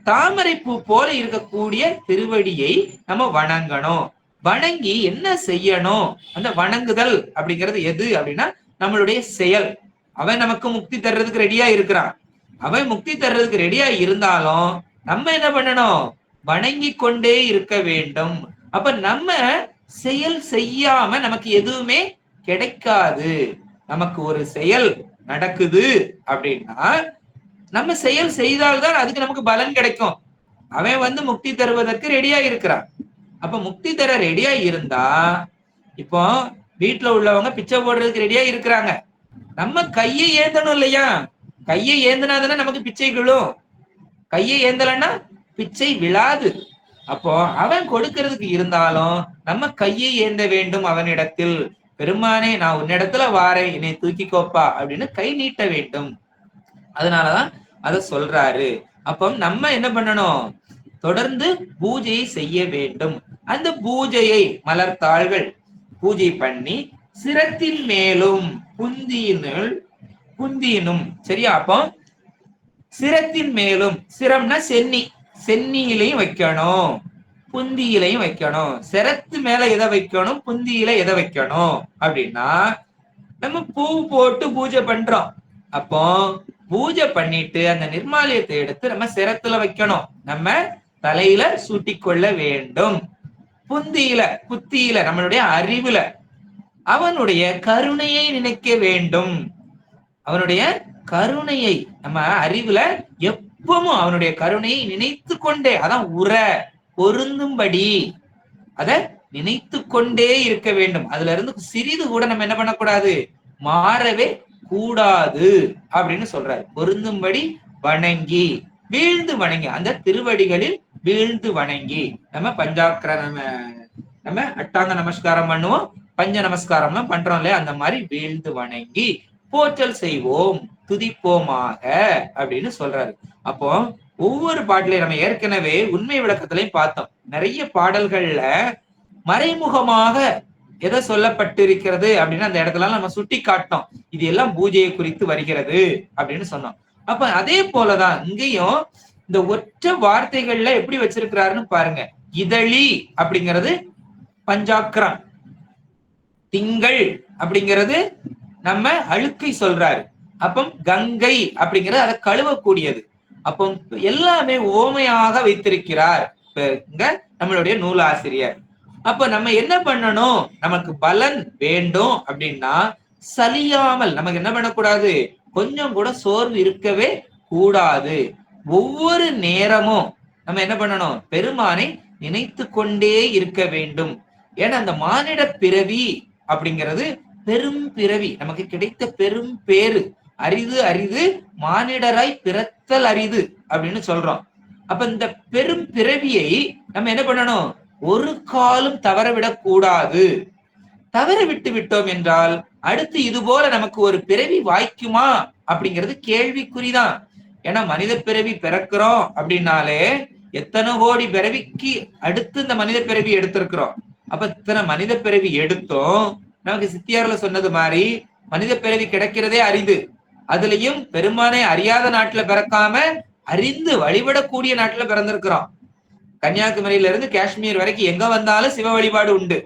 [SPEAKER 1] தாமரை பூ போல இருக்கக்கூடிய திருவடியை நம்ம வணங்கணும். வணங்கி என்ன செய்யணும்? அந்த வணங்குதல் அப்படிங்கிறது எது அப்படின்னா நம்மளுடைய செயல். அவன் நமக்கு முக்தி தர்றதுக்கு ரெடியா இருக்கிறான். அவன் முக்தி தர்றதுக்கு ரெடியா இருந்தாலும் நம்ம என்ன பண்ணணும்? வணங்கி கொண்டே இருக்க வேண்டும். அப்ப நம்ம செயல் செய்யாம நமக்கு எதுவுமே கிடைக்காது. நமக்கு ஒரு செயல் நடக்குது அப்படின்னா நம்ம செயல் செய்தால்தான் அதுக்கு நமக்கு பலன் கிடைக்கும். அவன் முக்தி தருவதற்கு ரெடியா இருக்கிறான். அப்ப முக்தி தர ரெடியா இருந்தா, இப்போ வீட்டுல உள்ளவங்க பிச்சை போடுறதுக்கு ரெடியா இருக்கிறாங்க. நம்ம கையை ஏந்தணும் இல்லையா? கையை ஏந்தினாதானே நமக்கு பிச்சை விழும். கையை ஏந்தலன்னா பிச்சை விழாது. அப்போ அவன் கொடுக்கிறதுக்கு இருந்தாலும் நம்ம கையை ஏந்த வேண்டும் அவனிடத்தில். பெருமானே, நான் உன்னிடத்துல வாரேன், என்னை தூக்கிக்கோப்பா அப்படின்னு கை நீட்ட வேண்டும். அதனாலதான் அத சொல்றாரு. அப்போ நம்ம என்ன பண்ணணும்? தொடர்ந்து பூஜையை செய்ய வேண்டும். அந்த பூஜையை மலர்த்தாள்கள் பூஜை பண்ணி சிரத்தின் மேலும் புந்தியினும் சரியா? அப்போ சிரத்தின் மேலும், சிரம்னா சென்னி, சென்னியிலையும் வைக்கணும், புந்தியிலையும் வைக்கணும். சிரத்து மேல எதை வைக்கணும், புந்தியில எதை வைக்கணும் அப்படின்னா, நம்ம பூ போட்டு பூஜை பண்றோம். அப்போ பூஜை பண்ணிட்டு அந்த நிர்மாலயத்தை எடுத்து நம்ம சிரத்துல வைக்கணும். நம்ம தலையில சூட்டிக்கொள்ள வேண்டும். புத்தியில நம்மளுடைய அறிவுல அவனுடைய கருணையை நினைக்க வேண்டும். அவனுடைய கருணையை நம்ம அறிவுல எப்பவும் அவனுடைய கருணையை நினைத்து கொண்டே, அதான் பொருந்தும்படி அத நினைத்து கொண்டே இருக்க வேண்டும். அதுல இருந்து சிறிது கூட நம்ம என்ன பண்ணக்கூடாது? மாறவே கூடாது அப்படின்னு சொல்றாரு. பொருந்தும்படி வணங்கி, வீழ்ந்து வணங்கி, அந்த திருவடிகளில் வீழ்ந்து வணங்கி. நம்ம பஞ்சாக்கர நம்ம அட்டாங்க நமஸ்காரம் பண்ணுவோம், பஞ்ச நமஸ்காரம்லாம் பண்றோம் இல்லையா? அந்த மாதிரி வீழ்ந்து வணங்கி போற்றல் செய்வோம், துதிப்போமாக அப்படின்னு சொல்றாரு. அப்போ ஒவ்வொரு பாட்டிலையும் நம்ம ஏற்கனவே உண்மை விளக்கத்திலையும் பார்த்தோம். நிறைய பாடல்கள்ல மறைமுகமாக எதை சொல்லப்பட்டிருக்கிறது அப்படின்னு அந்த இடத்துல நம்ம சுட்டி காட்டோம். இது எல்லாம் பூஜையை குறித்து வருகிறது அப்படின்னு சொன்னோம். அப்ப அதே போலதான் இங்கேயும் இந்த ஒற்றை வார்த்தைகள்ல எப்படி வச்சிருக்கிறாருன்னு பாருங்க. இதழி அப்படிங்கிறது பஞ்சாக்கரம், திங்கள் அப்படிங்கிறது நம்ம அழுக்கை சொல்றாரு. அப்ப கங்கை அப்படிங்கிறது அதை கழுவக்கூடியது. அப்போ எல்லாமே ஓமையாக வைத்திருக்கிறார் இங்க நம்மளுடைய நூலாசிரியர். அப்ப நம்ம என்ன பண்ணணும்? நமக்கு பலன் வேண்டும் அப்படின்னா சலியாமல் நமக்கு என்ன பண்ணக்கூடாது? கொஞ்சம் கூட சோர்வு இருக்கவே கூடாது. ஒவ்வொரு நேரமும் நம்ம என்ன பண்ணணும்? பெருமானை நினைத்து கொண்டே இருக்க வேண்டும். ஏன்னா அந்த மானிட பிறவி அப்படிங்கிறது பெரும் பிறவி, நமக்கு கிடைத்த பெரும் பேரு. அரிது அரிது மானிடராய் பிறத்தல் அரிது அப்படின்னு சொல்றோம். அப்ப இந்த பெரும் பிறவியை நம்ம என்ன பண்ணணும்? ஒரு காலம் தவறவிடக் கூடாது. தவற விட்டு விட்டோம் என்றால் அடுத்து இது போல நமக்கு ஒரு பிறவி வாய்க்குமா அப்படிங்கிறது கேள்விக்குறிதான். ஏன்னா மனித பிறவி பிறக்கிறோம் அப்படின்னாலே எத்தனை கோடி பிறவிக்கு அடுத்து இந்த மனித பிறவி எடுத்திருக்கிறோம். அப்ப இத்தனை மனித பிறவி எடுத்தோம். நமக்கு சித்தியார்ல சொன்னது மாதிரி மனித பிறவி கிடைக்கிறதே அரிது. அதுலயும் பெருமானை அறியாத நாட்டுல பிறக்காம அறிந்து வழிபடக்கூடிய நாட்டுல பிறந்திருக்கிறோம். கன்னியாகுமரியில இருந்து காஷ்மீர் வரைக்கும் எங்க வந்தாலும் சிவ வழிபாடு உண்டு.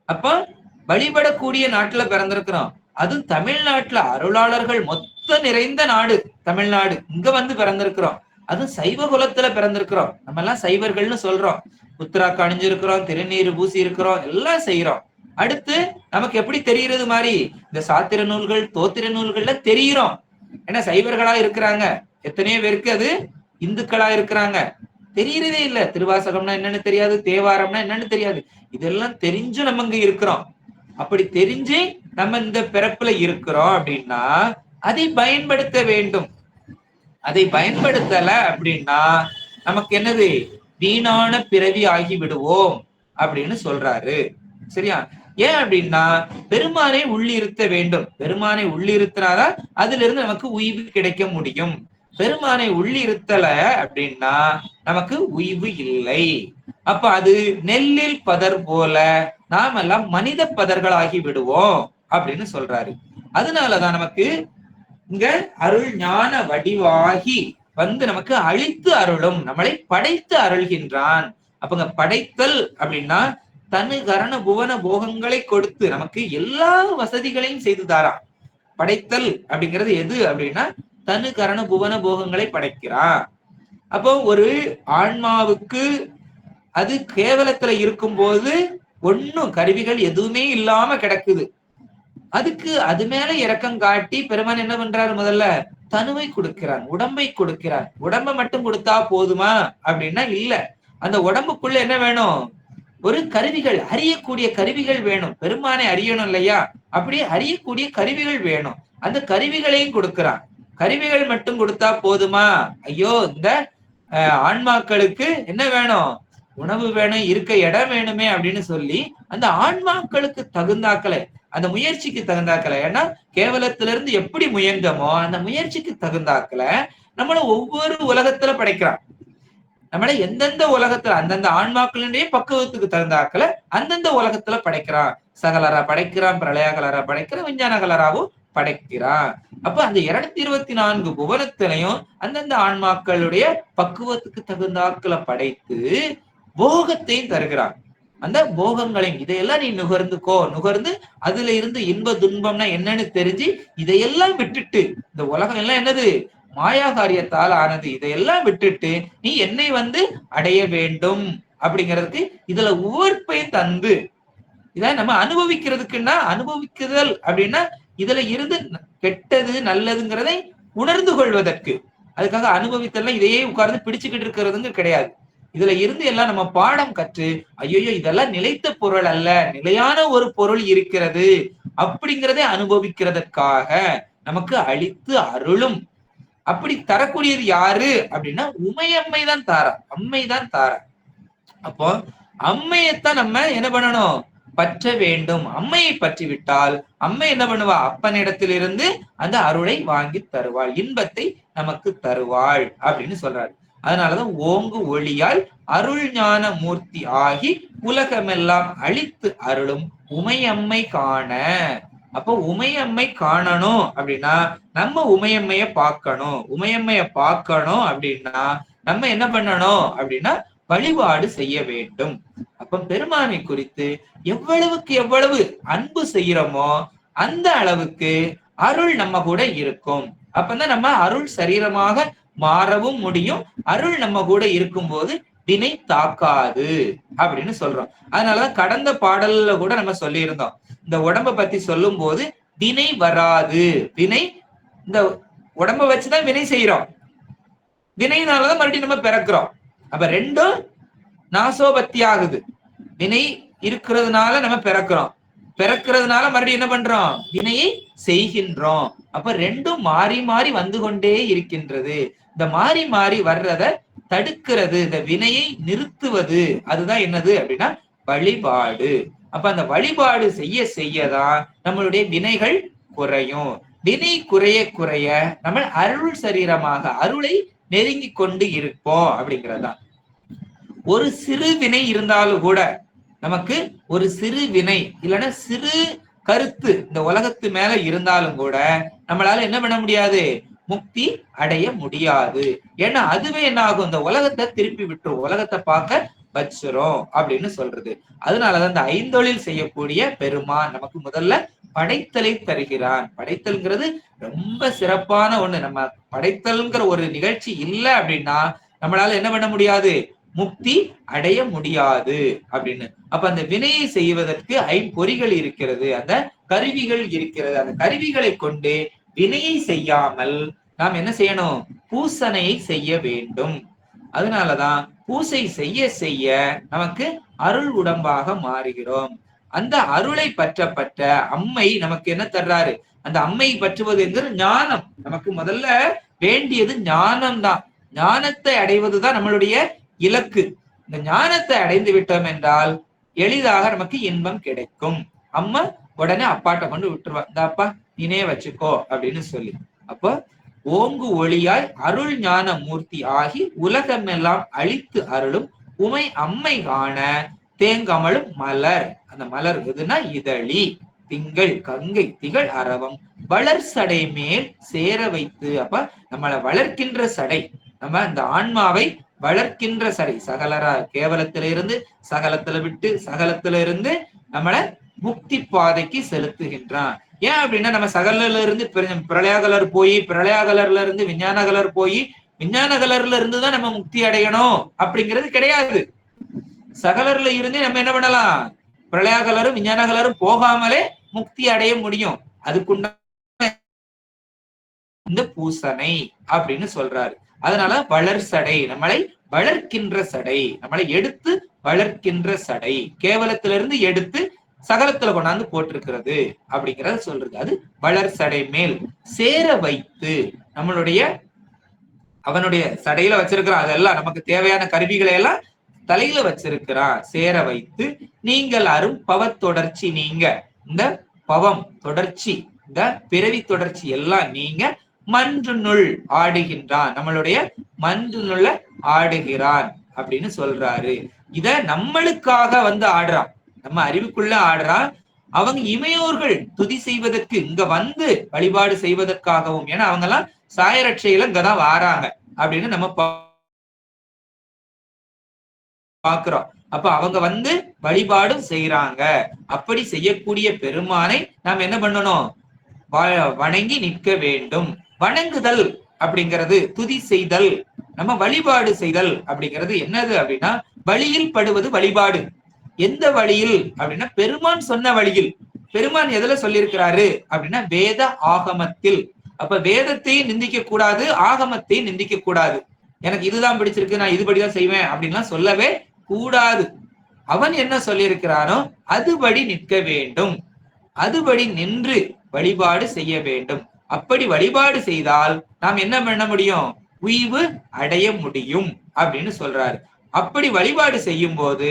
[SPEAKER 1] அப்ப வழிபடக்கூடிய நாட்டுல பிறந்திருக்கிறோம். அதுவும் தமிழ்நாட்டுல அருளாளர்கள் மொத்த நிறைந்த நாடு தமிழ்நாடு. இங்க பிறந்திருக்கிறோம். அதுவும் சைவ குலத்துல பிறந்திருக்கிறோம். நம்ம எல்லாம் சைவர்கள்னு சொல்றோம். உத்தராக்கு அணிஞ்சிருக்கிறோம், திருநீர் பூசி இருக்கிறோம், எல்லாம் செய்யறோம். அடுத்து நமக்கு எப்படி தெரிகிறது மாதிரி இந்த சாத்திர நூல்கள் தோத்திர நூல்கள்ல தெரிகிறோம். ஏன்னா சைவர்களா இருக்கிறாங்க. எத்தனையோ பேருக்கு அது இந்துக்களா இருக்கிறாங்க, தெரியறதே இல்ல. திருவாசகம்னா என்னன்னு தெரியாது, தேவாரம்னா என்னன்னு தெரியாது. இதெல்லாம் தெரிஞ்சு நம்ம இங்க இருக்கிறோம். அப்படி தெரிஞ்சு நம்ம இந்த பிறப்புல இருக்கிறோம் அப்படின்னா அதை பயன்படுத்த வேண்டும். அதை பயன்படுத்தல அப்படின்னா நமக்கு என்னது? வீணான பிறவி ஆகி விடுவோம் அப்படின்னு சொல்றாரு. சரியா? ஏன் அப்படின்னா பெருமானை உள்ளிருத்த வேண்டும். பெருமானை உள்ளிருத்தினாதான் அதுல இருந்து நமக்கு உய்வு கிடைக்க முடியும். பெருமானை உள்ளிருத்தல அப்படின்னா நமக்கு உய்வு இல்லை. அப்ப அது நெல்லில் பதர் போல நாம் எல்லாம் மனித பதர்களாகி விடுவோம் அப்படின்னு சொல்றாரு. அதனாலதான் நமக்கு இங்க அருள் ஞான வடிவாகி வந்து நமக்கு அழித்து அருளும், நம்மளை படைத்து அருள்கின்றான். அப்பங்க படைத்தல் அப்படின்னா தனு கரண புவன போகங்களை கொடுத்து நமக்கு எல்லா வசதிகளையும் செய்து தாரான். படைத்தல் அப்படிங்கிறது எது அப்படின்னா தனு கரண புவன போகங்களை படைக்கிறான். அப்போ ஒரு ஆன்மாவுக்கு அது கேவலத்துல இருக்கும் போது ஒன்னும் கருவிகள் எதுவுமே இல்லாம கிடக்குது. அதுக்கு அது மேல இரக்கம் காட்டி பெருமான் என்ன பண்றாரு, முதல்ல தனுவை கொடுக்கிறான், உடம்பை கொடுக்கிறான். உடம்பை மட்டும் கொடுத்தா போதுமா அப்படின்னா இல்ல, அந்த உடம்புக்குள்ள என்ன வேணும், ஒரு கருவிகள், அறியக்கூடிய கருவிகள் வேணும். பெருமானை அறியணும் இல்லையா, அப்படியே அறியக்கூடிய கருவிகள் வேணும். அந்த கருவிகளையும் கொடுக்கிறான். கருவிகள் மட்டும் கொடுத்தா போதுமா, ஐயோ இந்த ஆன்மாக்களுக்கு என்ன வேணும், உணவு வேணும், இருக்க இடம் வேணுமே அப்படின்னு சொல்லி அந்த ஆன்மாக்களுக்கு தகுந்தாக்களை, அந்த முயற்சிக்கு தகுந்தாக்கல, ஏன்னா கேவலத்திலிருந்து எப்படி முயங்கமோ அந்த முயற்சிக்கு தகுந்தாக்கல நம்மள ஒவ்வொரு உலகத்துல படைக்கிறான். நம்மளை எந்தெந்த உலகத்துல அந்தந்த ஆன்மாக்களுடைய பக்குவத்துக்கு தகுந்தாக்கல அந்தந்த உலகத்துல படைக்கிறான். சகலரா படைக்கிறான், பிரளய கலரா படைக்கிறான், விஞ்ஞான கலராவும் படைக்கிறான். அப்ப அந்த 224 புவனத்திலையும் அந்தந்த ஆன்மாக்களுடைய பக்குவத்துக்கு தகுந்தாக்களை படைத்து போகத்தையும் தருகிறான். அந்த போகங்களையும் இதையெல்லாம் நீ நுகர்ந்துக்கோ, நுகர்ந்து அதுல இருந்து இன்ப துன்பம்னா என்னன்னு தெரிஞ்சு இதையெல்லாம் விட்டுட்டு, இந்த உலகம் எல்லாம் என்னது, மாயா காரியத்தால் ஆனது, இதையெல்லாம் விட்டுட்டு நீ என்னை வந்து அடைய வேண்டும் அப்படிங்கிறதுக்கு இதுல உவர்ப்பையும் தந்து, இதை நம்ம அனுபவிக்கிறதுக்குன்னா, அனுபவிக்குதல் அப்படின்னா இதுல இருந்து கெட்டது நல்லதுங்கிறதை உணர்ந்து கொள்வதற்கு. அதுக்காக அனுபவித்தல்ல இதையே உட்கார்ந்து பிடிச்சுக்கிட்டு இருக்கிறதுங்க கிடையாது. இதுல இருந்து எல்லாம் நம்ம பாடம் கற்று, ஐயோ இதெல்லாம் நிலைத்த பொருள் அல்ல, நிலையான ஒரு பொருள் இருக்கிறது அப்படிங்கிறதை அனுபவிக்கிறதுக்காக நமக்கு அளித்து அருளும். அப்படி தரக்கூடியது யாரு அப்படின்னா உமையம்மை தான் தாரா, அம்மை தான் தாரா. அப்போ அம்மையத்தான் நம்ம என்ன பண்ணணும், பற்ற வேண்டும். அம்மையை பற்றி விட்டால் அம்மை என்ன பண்ணுவா, அப்பனிடத்திலிருந்து அந்த அருளை வாங்கி தருவாள், இன்பத்தை நமக்கு தருவாள் அப்படின்னு சொல்றாரு. அதனாலதான் ஓங்கு ஒளியால் அருள் ஞான மூர்த்தி ஆகி உலகமெல்லாம் அழித்து அருளும் உமையம்மை காண. அப்போ உமையம்மை காணணும் அப்படின்னா நம்ம உமையம்மைய பார்க்கணும். உமையம்மைய பார்க்கணும் அப்படின்னா நம்ம என்ன பண்ணணும் அப்படின்னா வழிபாடு செய்ய வேண்டும். அப்ப பெருமானை குறித்து எவ்வளவுக்கு எவ்வளவு அன்பு செய்யறோமோ அந்த அளவுக்கு அருள் நம்ம கூட இருக்கும். அப்பதான் நம்ம அருள் சரீரமாக மாறவும் முடியும். அருள் நம்ம கூட இருக்கும்போது வினை தாக்காது அப்படின்னு சொல்றோம். அதனாலதான் கடந்த பாடல்ல கூட நம்ம சொல்லி இருந்தோம், இந்த உடம்ப பத்தி சொல்லும் போது வினை வராது. வினை, இந்த உடம்ப வச்சுதான் வினை செய்யறோம், வினைனாலதான் மறுபடியும் நம்ம பிறக்கிறோம். அப்ப ரெண்டும் நாசோபத்தி ஆகுது. வினை இருக்கிறதுனால நம்ம பிறக்கிறோம், பிறக்கிறதுனால மறுபடியும் என்ன பண்றோம், வினையை செய்கின்றோம். அப்ப ரெண்டும் மாறி மாறி வந்து கொண்டே இருக்கின்றது. இந்த மாறி மாறி வர்றத தடுக்கிறது, இந்த வினையை நிறுத்துவது, அதுதான் என்னது அப்படின்னா வழிபாடு. அப்ப அந்த வழிபாடு செய்ய செய்யதான் நம்மளுடைய வினைகள் குறையும். வினை குறைய குறைய நம்ம அருள் சரீரமாக அருளை நெருங்கி கொண்டு இருப்போம் அப்படிங்கிறதுதான். ஒரு சிறு வினை இருந்தாலும் கூட, நமக்கு ஒரு சிறு வினை இல்லைன்னா சிறு கருத்து இந்த உலகத்து மேல இருந்தாலும் கூட நம்மளால என்ன பண்ண முடியாது, முக்தி அடைய முடியாது. ஏன்னா அதுவே என்ன ஆகும், இந்த உலகத்தை திருப்பி விட்டுரும், உலகத்தை பார்க்க வச்சிரும் அப்படின்னு சொல்றது. அதனாலதான் இந்த ஐந்தொழில் செய்யக்கூடிய பெருமான் நமக்கு முதல்ல படைத்தலை தருகிறான். படைத்தல்ங்கிறது ரொம்ப சிறப்பான ஒண்ணு. நம்ம படைத்தல்ங்கிற ஒரு நிகழ்ச்சி இல்லை அப்படின்னா நம்மளால என்ன பண்ண முடியாது, முக்தி அடைய முடியாது அப்படின்னு. அப்ப அந்த வினையை செய்வதற்கு ஐம்பொறிகள் இருக்கிறது, அந்த கருவிகள் இருக்கிறது. அந்த கருவிகளை கொண்டு வினையை செய்யாமல் நாம் என்ன செய்யணும், பூசனையை செய்ய வேண்டும். அதனாலதான் பூசை செய்ய செய்ய நமக்கு அருள் உடம்பாக மாறுகிறோம். அந்த அருளை பற்ற அம்மை நமக்கு என்ன தர்றாரு, அந்த அம்மை பற்றுவது என்கிற ஞானம். நமக்கு முதல்ல வேண்டியது ஞானம் தான். ஞானத்தை அடைவதுதான் நம்மளுடைய இலக்கு. இந்த ஞானத்தை அடைந்து விட்டோம் என்றால் எளிதாக நமக்கு இன்பம் கிடைக்கும். அம்மா உடனே அப்பாட்ட கொண்டு விட்டுருவா, இந்த அப்பா நீனே வச்சுக்கோ அப்படின்னு சொல்லி. அப்போ ஓங்கு ஒளியாய் அருள் ஞான மூர்த்தி ஆகி உலகமெல்லாம் அழித்து அருளும் உமை அம்மை காண தேங்கமழும் மலர். அந்த மலர் எதுனா இதழி. திங்கள் கங்கை திகழ் அரவம் வளர் சடை மேல் சேர வைத்து. அப்ப நம்மளை வளர்க்கின்ற சடை, நம்ம இந்த ஆன்மாவை வளர்க்கின்ற சடை, சகலரா கேவலத்திலிருந்து சகலத்துல விட்டு சகலத்துல இருந்து நம்மளை முக்தி பாதைக்கு செலுத்துகின்றான். ஏன் அப்படின்னா நம்ம சகல இருந்து பிரளய கலர் போய் பிரளய கலர்ல இருந்து விஞ்ஞான கலர் போய் விஞ்ஞான கலர்ல இருந்துதான் நம்ம முக்தி அடையணும் அப்படிங்கிறது கிடையாது. சகலர்ல இருந்து நம்ம என்ன பண்ணலாம், பிரளய கலரும் விஞ்ஞான கலரும் போகாமலே முக்தி அடைய முடியும். அதுக்குண்ட இந்த பூசனை அப்படின்னு சொல்றாரு. அதனால வளர் சடை, நம்மளை வளர்க்கின்ற சடை, நம்மளை எடுத்து வளர்க்கின்ற சடை, கேவலத்திலிருந்து எடுத்து சகலத்துல கொண்டாந்து போட்டிருக்கிறது அப்படிங்கறத சொல்றது. அது வளர் சடை மேல் சேர வைத்து, நம்மளுடைய அவனுடைய சடையில வச்சிருக்கிறான். அதெல்லாம் நமக்கு தேவையான கருவிகளை எல்லாம் தலையில வச்சிருக்கிறான். சேர வைத்து நீங்கள் அரும் பவத்தொடர்ச்சி, நீங்க இந்த பவம் தொடர்ச்சி, இந்த பிறவி தொடர்ச்சி எல்லாம் நீங்க மன்றுனுள் ஆடுகின்றான், நம்மளுடைய மன்றுனுள்ள ஆடுகிறான் அப்படின்னு சொல்றாரு. இத நம்மளுக்காக வந்து ஆடுறான், நம்ம அறிவுக்குள்ள ஆடுறான். அவங்க இமையோர்கள் துதி செய்வதற்கு இங்க வந்து வழிபாடு செய்வதற்காகவும், ஏன்னா அவங்க எல்லாம் சாயரட்சையில இங்கதான் வாராங்க அப்படின்னு நம்ம பாக்குறோம். அப்ப அவங்க வந்து வழிபாடும் செய்யறாங்க. அப்படி செய்யக்கூடிய பெருமானை நாம் என்ன பண்ணணும், வணங்கி நிற்க வேண்டும். வணங்குதல் அப்படிங்கிறது துதி செய்தல், நம்ம வழிபாடு செய்தல் அப்படிங்கிறது என்னது அப்படின்னா வழியில் படுவது வழிபாடு. எந்த வழியில் அப்படின்னா பெருமான் சொன்ன வழியில். பெருமான் எதுல சொல்லியிருக்கிறாரு அப்படின்னா வேத ஆகமத்தில். அப்ப வேதத்தையும் நிந்திக்க கூடாது, ஆகமத்தையும் நிந்திக்க கூடாது. எனக்கு இதுதான் பிடிச்சிருக்கு, நான் இதுபடிதான் செய்வேன் அப்படின்லாம் சொல்லவே கூடாது. அவன் என்ன சொல்லியிருக்கிறானோ அதுபடி நிற்க வேண்டும், அதுபடி நின்று வழிபாடு செய்ய வேண்டும். அப்படி வழிபாடு செய்தால் நாம் என்ன பண்ண முடியும், உய்வு அடைய முடியும் அப்படின்னு சொல்றாரு. அப்படி வழிபாடு செய்யும் போது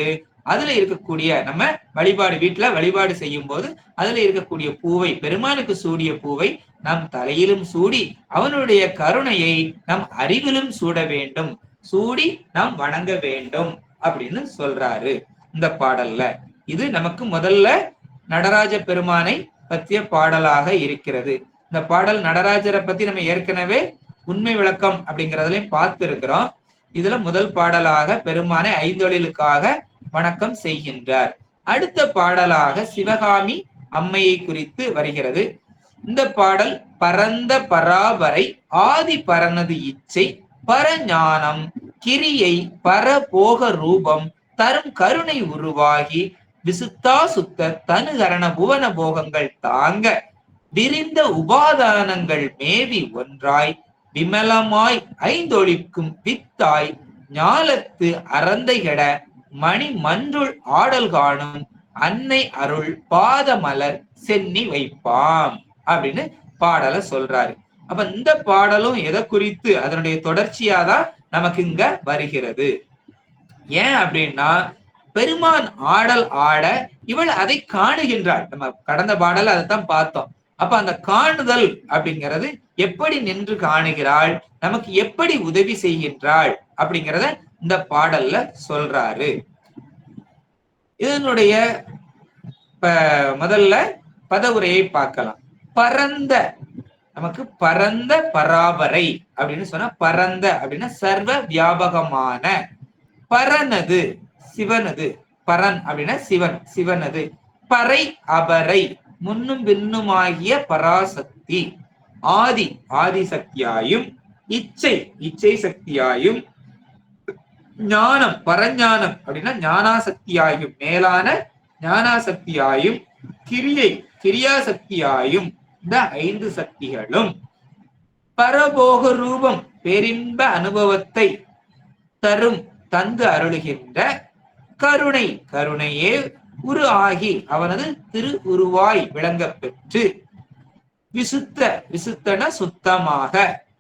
[SPEAKER 1] அதுல இருக்கக்கூடிய, நம்ம வழிபாடு வீட்டுல வழிபாடு செய்யும் போது அதுல இருக்கக்கூடிய பூவை, பெருமானுக்கு சூடிய பூவை நம் தலையிலும் சூடி அவனுடைய கருணையை நம் அறிவிலும் சூட வேண்டும், சூடி நாம் வணங்க வேண்டும் அப்படின்னு சொல்றாரு இந்த பாடல்ல. இது நமக்கு முதல்ல நடராஜ பெருமானை பற்றிய பாடலாக இருக்கிறது. இந்த பாடல் நடராஜரை பத்தி நம்ம ஏற்கனவே உண்மை விளக்கம் அப்படிங்கிறதுலையும் பார்த்து இருக்கிறோம். இதுல முதல் பாடலாக பெருமானை ஐந்தொழிலுக்காக வணக்கம் செய்கின்றார். அடுத்த பாடலாக சிவகாமி அம்மையை குறித்து வருகிறது. இந்த பாடல் பரந்த பராபரை ஆதி பரனது இச்சை பரஞானம் கிரியை பரபோக ரூபம் தரும் கருணை உருவாகி விசுத்தா சுத்த தனுகரண புவன போகங்கள் தாங்க விரிந்த உபாதானங்கள் மேவி ஒன்றாய் விமலமாய் ஐந்தொழிக்கும் வித்தாய் ஞாலத்து அறந்தைகட மணி மன்றுள் ஆடல் காணும் அன்னை அருள் பாதமலர் சென்னி வைப்பாம் அப்படின்னு பாடலை சொல்றாரு. அப்ப இந்த பாடலும் எதை குறித்து, அதனுடைய தொடர்ச்சியாதான் நமக்கு இங்க வருகிறது. ஏன் அப்படின்னா பெருமான் ஆடல் ஆட இவள் அதை காணுகின்றாள். நம்ம கடந்த பாடல் அதைத்தான் பார்த்தோம். அப்ப அந்த காணுதல் அப்படிங்கிறது எப்படி நின்று காணுகிறாள், நமக்கு எப்படி உதவி செய்கின்றாள் அப்படிங்கிறத இந்த பாடல்ல சொல்றாரு. இதனுடைய முதல்ல பதவுரையை பார்க்கலாம். பரந்த, நமக்கு பரந்த பராபரை அப்படின்னு சொன்னா, பரந்த அப்படின்னா சர்வ வியாபகமான, பரனது சிவனது, பரன் அப்படின்னா சிவன், சிவனது, பறை அபரை முன்னும் பின்னுமாகிய பராசக்தி, ஆதி ஆதிசக்தியாயும், இச்சை இச்சை சக்தியாயும், ஞானம் பரஞானம் அப்படின்னா ஞானாசக்தியாயும், மேலான ஞானாசக்தியாயும், கிரியை கிரியாசக்தியாயும், இந்த 5 சக்திகளும், பரபோக ரூபம் பேரின்ப அனுபவத்தை தரும் தந்து அருளுகின்ற கருணை கருணையே உரு ஆகி அவனது திரு உருவாய் விளங்க பெற்று, விசுத்த விசுத்தன சுத்தமாக,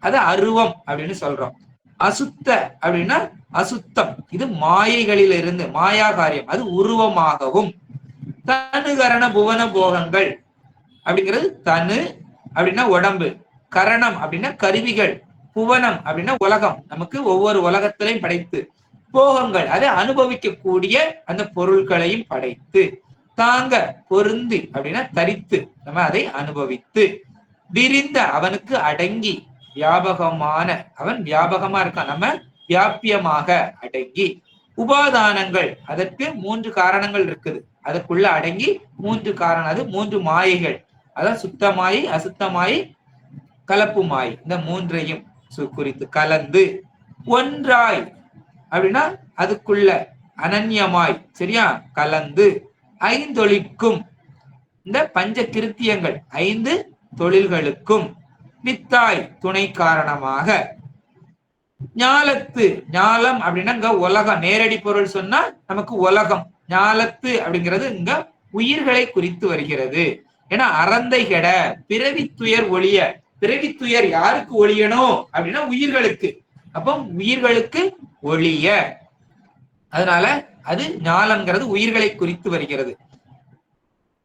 [SPEAKER 1] அது அருவம் அப்படின்னு சொல்றோம். அசுத்த அப்படின்னா அசுத்தம், இது மாயைகளிலிருந்து மாயா காரியம், அது உருவமாகவும், தனுகரண புவன போகங்கள் அப்படிங்கிறது தனு அப்படின்னா உடம்பு, கரணம் அப்படின்னா கருவிகள், புவனம் அப்படின்னா உலகம், நமக்கு ஒவ்வொரு உலகத்திலையும் படைத்து போகங்கள் அதை அனுபவிக்கக்கூடிய அந்த பொருட்களையும் படைத்து, தாங்க பொருந்தி அப்படின்னா தரித்து நம்ம அதை அனுபவித்து, விரிந்த அவனுக்கு அடங்கி, வியாபகமான அவன் வியாபகமா இருக்கான், நம்ம வியாபியமாக அடங்கி, உபாதானங்கள் அதற்கு 3 காரணங்கள் இருக்குது, அதுக்குள்ள அடங்கி 3 காரணம், அது 3 மாயைகள், அதான் சுத்தமாயி, அசுத்தமாயி, கலப்பு மாய், இந்த 3ஐயும் குறித்து கலந்து ஒன்றாய் அப்படின்னா அதுக்குள்ள அனன்யமாய், சரியா, கலந்து ஐந்தொழிற்கும், இந்த பஞ்ச கிருத்தியங்கள் 5 தொழில்களுக்கும் வித்தாய் துணை காரணமாக, ஞாலத்து, ஞாலம் அப்படின்னா இங்க உலகம், நேரடி பொருள் சொன்னா நமக்கு உலகம், ஞாலத்து அப்படிங்கிறது இங்க உயிர்களை குறித்து வருகிறது. ஏன்னா அறந்தை கெட பிறவி துயர் ஒழிய, பிறவி துயர் யாருக்கு ஒழியணும் அப்படின்னா உயிர்களுக்கு, அப்போ உயிர்களுக்கு ஒழிய, அதனால அது ஞாலம்ங்கிறது உயிர்களை குறித்து வருகிறது.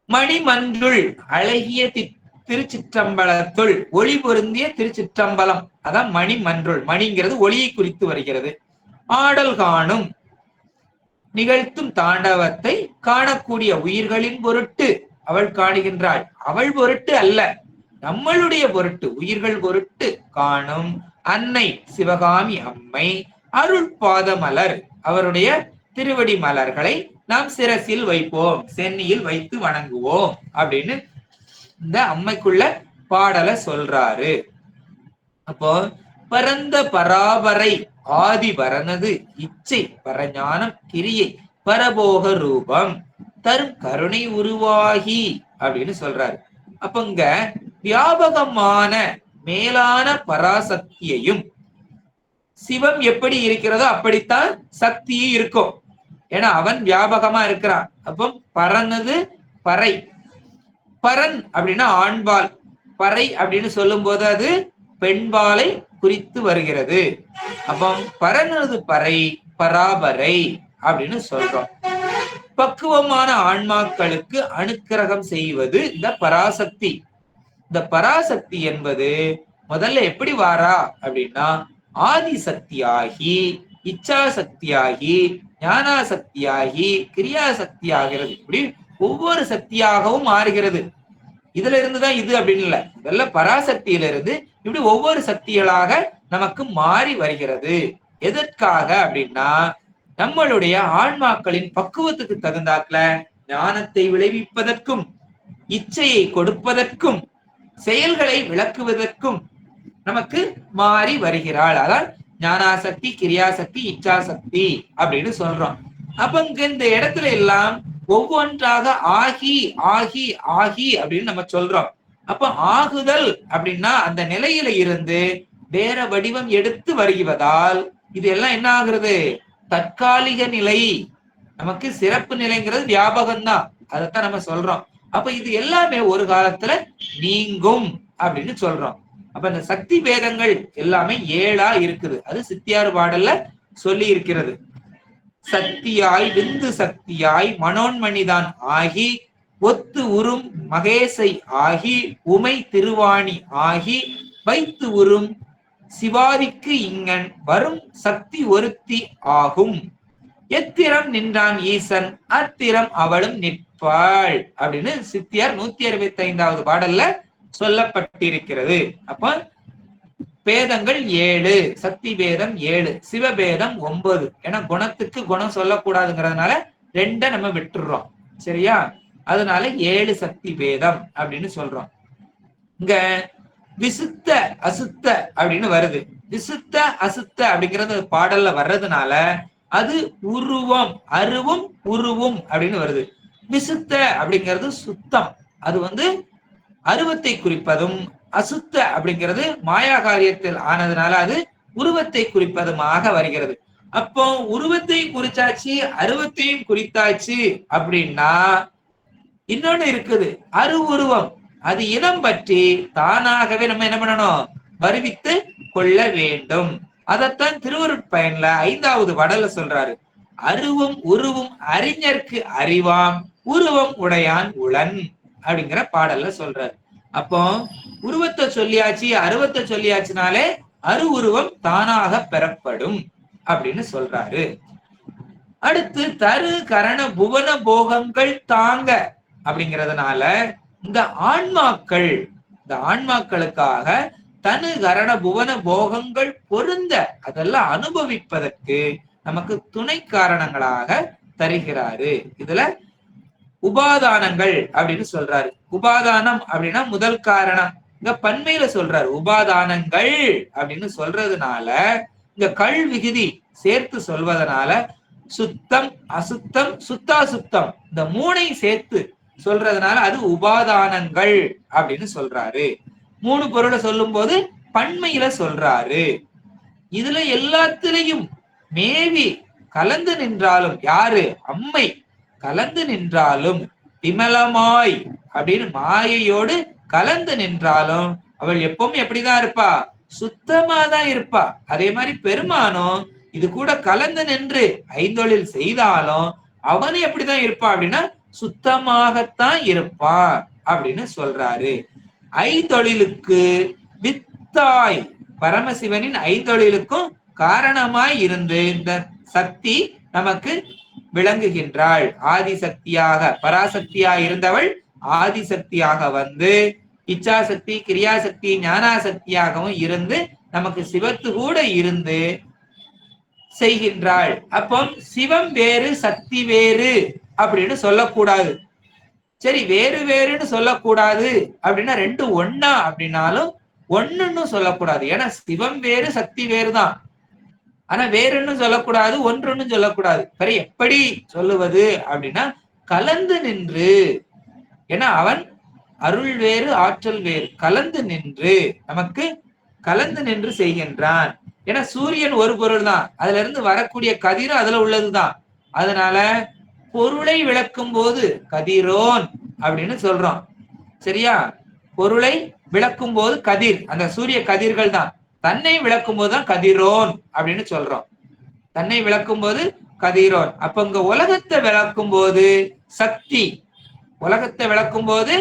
[SPEAKER 1] மணிமன்றுள் அழகிய திருச்சிற்றம்பலத்துள், ஒளி பொருந்திய திருச்சிற்றம்பலம், அதான் மணிமன்றுள், மணிங்கிறது ஒளியை குறித்து வருகிறது. ஆடல் காணும், நிகழ்த்தும் தாண்டவத்தை காணக்கூடிய உயிர்களின் பொருட்டு அவள் காணுகின்றாள், அவள் பொருட்டு அல்ல, நம்மளுடைய பொருட்டு, உயிர்கள் பொருட்டு காணும் அன்னை சிவகாமி அம்மை அருள் பாதமலர், அவருடைய திருவடி மலர்களை நாம் சிரசில் வைப்போம், சென்னியில் வைத்து வணங்குவோம் அப்படின்னு இந்த அம்மைக்குள்ள பாடலை சொல்றாரு. அப்போ பரந்த பராபரை ஆதி பரனது இச்சை பரஞானம் கிரியை பரபோக ரூபம் தரும் கருணை உருவாகி அப்படின்னு சொல்றாரு. அப்ப இங்க வியாபகமான மேலான பராசக்தியையும், சிவம் எப்படி இருக்கிறதோ அப்படித்தான் சக்தியும் இருக்கும், ஏன்னா அவன் வியாபகமா இருக்கிறான். அப்போ பரனது பறை, பரன் அப்படின்னா ஆண்பால், பறை அப்படின்னு சொல்லும் போது அது பெண்பாலை குறித்து வருகிறது. அப்போ பரனது பறை பராபரை அப்படின்னு சொல்றோம். பக்குவமான ஆன்மாக்களுக்கு அனுக்கிரகம் செய்வது இந்த பராசக்தி. இந்த பராசக்தி என்பது முதல்ல எப்படி வாரா அப்படின்னா ஆதிசக்தியாகி, இச்சா சக்தியாகி, ஞானா சக்தியாகி, கிரியா சக்தி ஆகிறது. இப்படி ஒவ்வொரு சக்தியாகவும் மாறுகிறது. இதுல இருந்துதான் இது அப்படின்னு இல்லை, இதெல்லாம் பராசக்தியிலிருந்து இப்படி ஒவ்வொரு சக்திகளாக நமக்கு மாறி வருகிறது. எதற்காக அப்படின்னா நம்மளுடைய ஆன்மாக்களின் பக்குவத்துக்கு தகுந்தாக்குல ஞானத்தை விளைவிப்பதற்கும், இச்சையை கொடுப்பதற்கும், செயல்களை விளக்குவதற்கும் நமக்கு மாறி வருகிறாள். அதான் ஞானாசக்தி, கிரியாசக்தி, இச்சாசக்தி அப்படின்னு சொல்றோம். அப்ப இங்க இந்த இடத்துல எல்லாம் ஒவ்வொன்றாக ஆகி ஆகி ஆகி அப்படின்னு நம்ம சொல்றோம். அப்ப ஆகுதல் அப்படின்னா அந்த நிலையில இருந்து வேற வடிவம் எடுத்து வருவதால் இது எல்லாம் என்ன ஆகுறது, தற்காலிக நிலை. நமக்கு சிறப்பு நிலைங்கிறது வியாபகம்தான், அதைத்தான் நம்ம சொல்றோம். அப்ப இது எல்லாமே ஒரு காலத்துல நீங்கும் அப்படின்னு சொல்றோம். அப்ப இந்த சக்தி பேதங்கள் எல்லாமே 7ஆ இருக்குது, அது சித்தியார் பாடல்ல சொல்லி இருக்கிறது. சக்தியாய் விந்து சக்தியாய் மனோன்மணிதான் ஆகி, ஒத்து உறும் மகேசை ஆகி, உமை திருவாணி ஆகி, வைத்து உறும் சிவாதிக்கு இங்கன் வரும் சக்தி ஒருத்தி ஆகும். எத்திரம் நின்றான் ஈசன் அத்திரம் அவளும் நிற்பாள் அப்படின்னு சித்தியார் 165வது பாடல்ல சொல்லப்பட்டிருக்கிறது. அப்ப பேதங்கள் 7, சக்தி பேதம் 7, சிவபேதம் 9. ஏன்னா குணத்துக்கு குணம் சொல்லக்கூடாதுங்கிறதுனால 2 நம்ம விட்டுறோம், சரியா? அதனால 7 சக்தி பேதம் அப்படின்னு சொல்றோம். இங்க விசுத்த அசுத்த அப்படின்னு வருது. விசுத்த அசுத்த அப்படிங்கிறது பாடல்ல வர்றதுனால அது உருவம், அருவும் உருவும் அப்படின்னு வருது. விசுத்த அப்படிங்கிறது சுத்தம், அது அருவத்தை குறிப்பதும், அசுத்த அப்படிங்கிறது மாயா காரியத்தில் ஆனதுனால அது உருவத்தை குறிப்பதுமாக வருகிறது. அப்போ உருவத்தையும் குறிச்சாச்சு, அருவத்தையும் குறித்தாச்சு அப்படின்னா இன்னொன்னு இருக்குது அருவுருவம். அது இனம் பற்றி தானாகவே நம்ம என்ன பண்ணணும், வருவித்து கொள்ள வேண்டும். அதத்தான் திருவருட்பயன்ல 5வது பாடல்ல சொல்றாரு. அருவும் உருவும் அறிஞர்க்கு அறிவாம், உருவம் உடையான் உளன் அப்படிங்கிற பாடல்ல சொல்றாரு. அப்போ உருவத்தை சொல்லியாச்சு, அருவத்தை சொல்லியாச்சுனாலே அரு உருவம் தானாக பெறப்படும் அப்படின்னு சொல்றாரு. அடுத்து தரு கரண புவன போகங்கள் தாங்க அப்படிங்கிறதுனால இந்த ஆன்மாக்கள், இந்த ஆன்மாக்களுக்காக தனு கரண புவன போகங்கள் பொருந்த அதெல்லாம் அனுபவிப்பதற்கு நமக்கு துணை காரணங்களாக தருகிறாரு. இதுல உபாதானங்கள் அப்படின்னு சொல்றாரு. உபாதானம் அப்படின்னா முதல் காரணம். இங்க பன்மையில சொல்றாரு உபாதானங்கள் அப்படின்னு சொல்றதுனால, இங்க கள் விகுதி சேர்த்து சொல்வதனால சுத்தம் அசுத்தம் சுத்தாசுத்தம் இந்த மூணை சேர்த்து சொல்றதுனால அது உபாதானங்கள் அப்படின்னு சொல்றாரு. மூணு பொருளை சொல்லும் போது பன்மையில சொல்றாரு. இதுல எல்லாத்திலையும் மேவி கலந்து நின்றாலும் யாரு? அம்மை கலந்து நின்றாலும் விமலமாய் அப்படின்னு மாயையோடு கலந்து நின்றாலும் அவள் எப்பவும் எப்படிதான் இருப்பா? சுத்தமா தான் இருப்பா. அதே மாதிரி பெருமானும் இது கூட கலந்து நின்று ஐந்தொழில் செய்தாலும் அவனு எப்படிதான் இருப்பான் அப்படின்னா சுத்தமாகத்தான் இருப்பான் அப்படின்னு சொல்றாரு. ஐந்தொழிலுக்கு வித்தாய் பரமசிவனின் ஐந்தொழிலுக்கும் காரணமாய் இருந்து இந்த சக்தி நமக்கு விளங்குகின்றாள். ஆதிசக்தியாக பராசக்தியாக இருந்தவள் ஆதிசக்தியாக வந்து இச்சாசக்தி கிரியாசக்தி ஞானாசக்தியாகவும் இருந்து நமக்கு சிவத்து கூட இருந்து செய்கின்றாள். அப்போ சிவம் வேறு சக்தி வேறு அப்படின்னு சொல்லக்கூடாது. சரி, வேறு வேறுன்னு சொல்லக்கூடாது அப்படின்னா ரெண்டு ஒன்னா அப்படின்னாலும் ஒண்ணுன்னு சொல்லக்கூடாது. ஏன்னா சிவம் வேறு சக்தி வேறுதான். ஆனா வேறுன்னு சொல்லக்கூடாது, ஒன்றுன்னு சொல்லக்கூடாது. வேற எப்படி சொல்லுவது அப்படின்னா கலந்து நின்று. ஏன்னா அவன் அருள் வேறு ஆற்றல் வேறு. கலந்து நின்று நமக்கு கலந்து நின்று செய்கின்றான். ஏன்னா சூரியன் ஒரு பொருள் தான், அதுல இருந்து வரக்கூடிய கதிரும் அதுல உள்ளதுதான். அதனால பொருளை விளக்கும் போது கதிரோன் அப்படின்னு சொல்றோம். சரியா? பொருளை விளக்கும் போது கதிர், அந்த சூரிய கதிர்கள் தான். தன்னை விளக்கும் போதுதான் கதிரோன் அப்படின்னு சொல்றோம். தன்னை விளக்கும் போது கதிரோன். அப்ப இங்க உலகத்தை விளக்கும் போது சக்தி, உலகத்தை விளக்கும் போது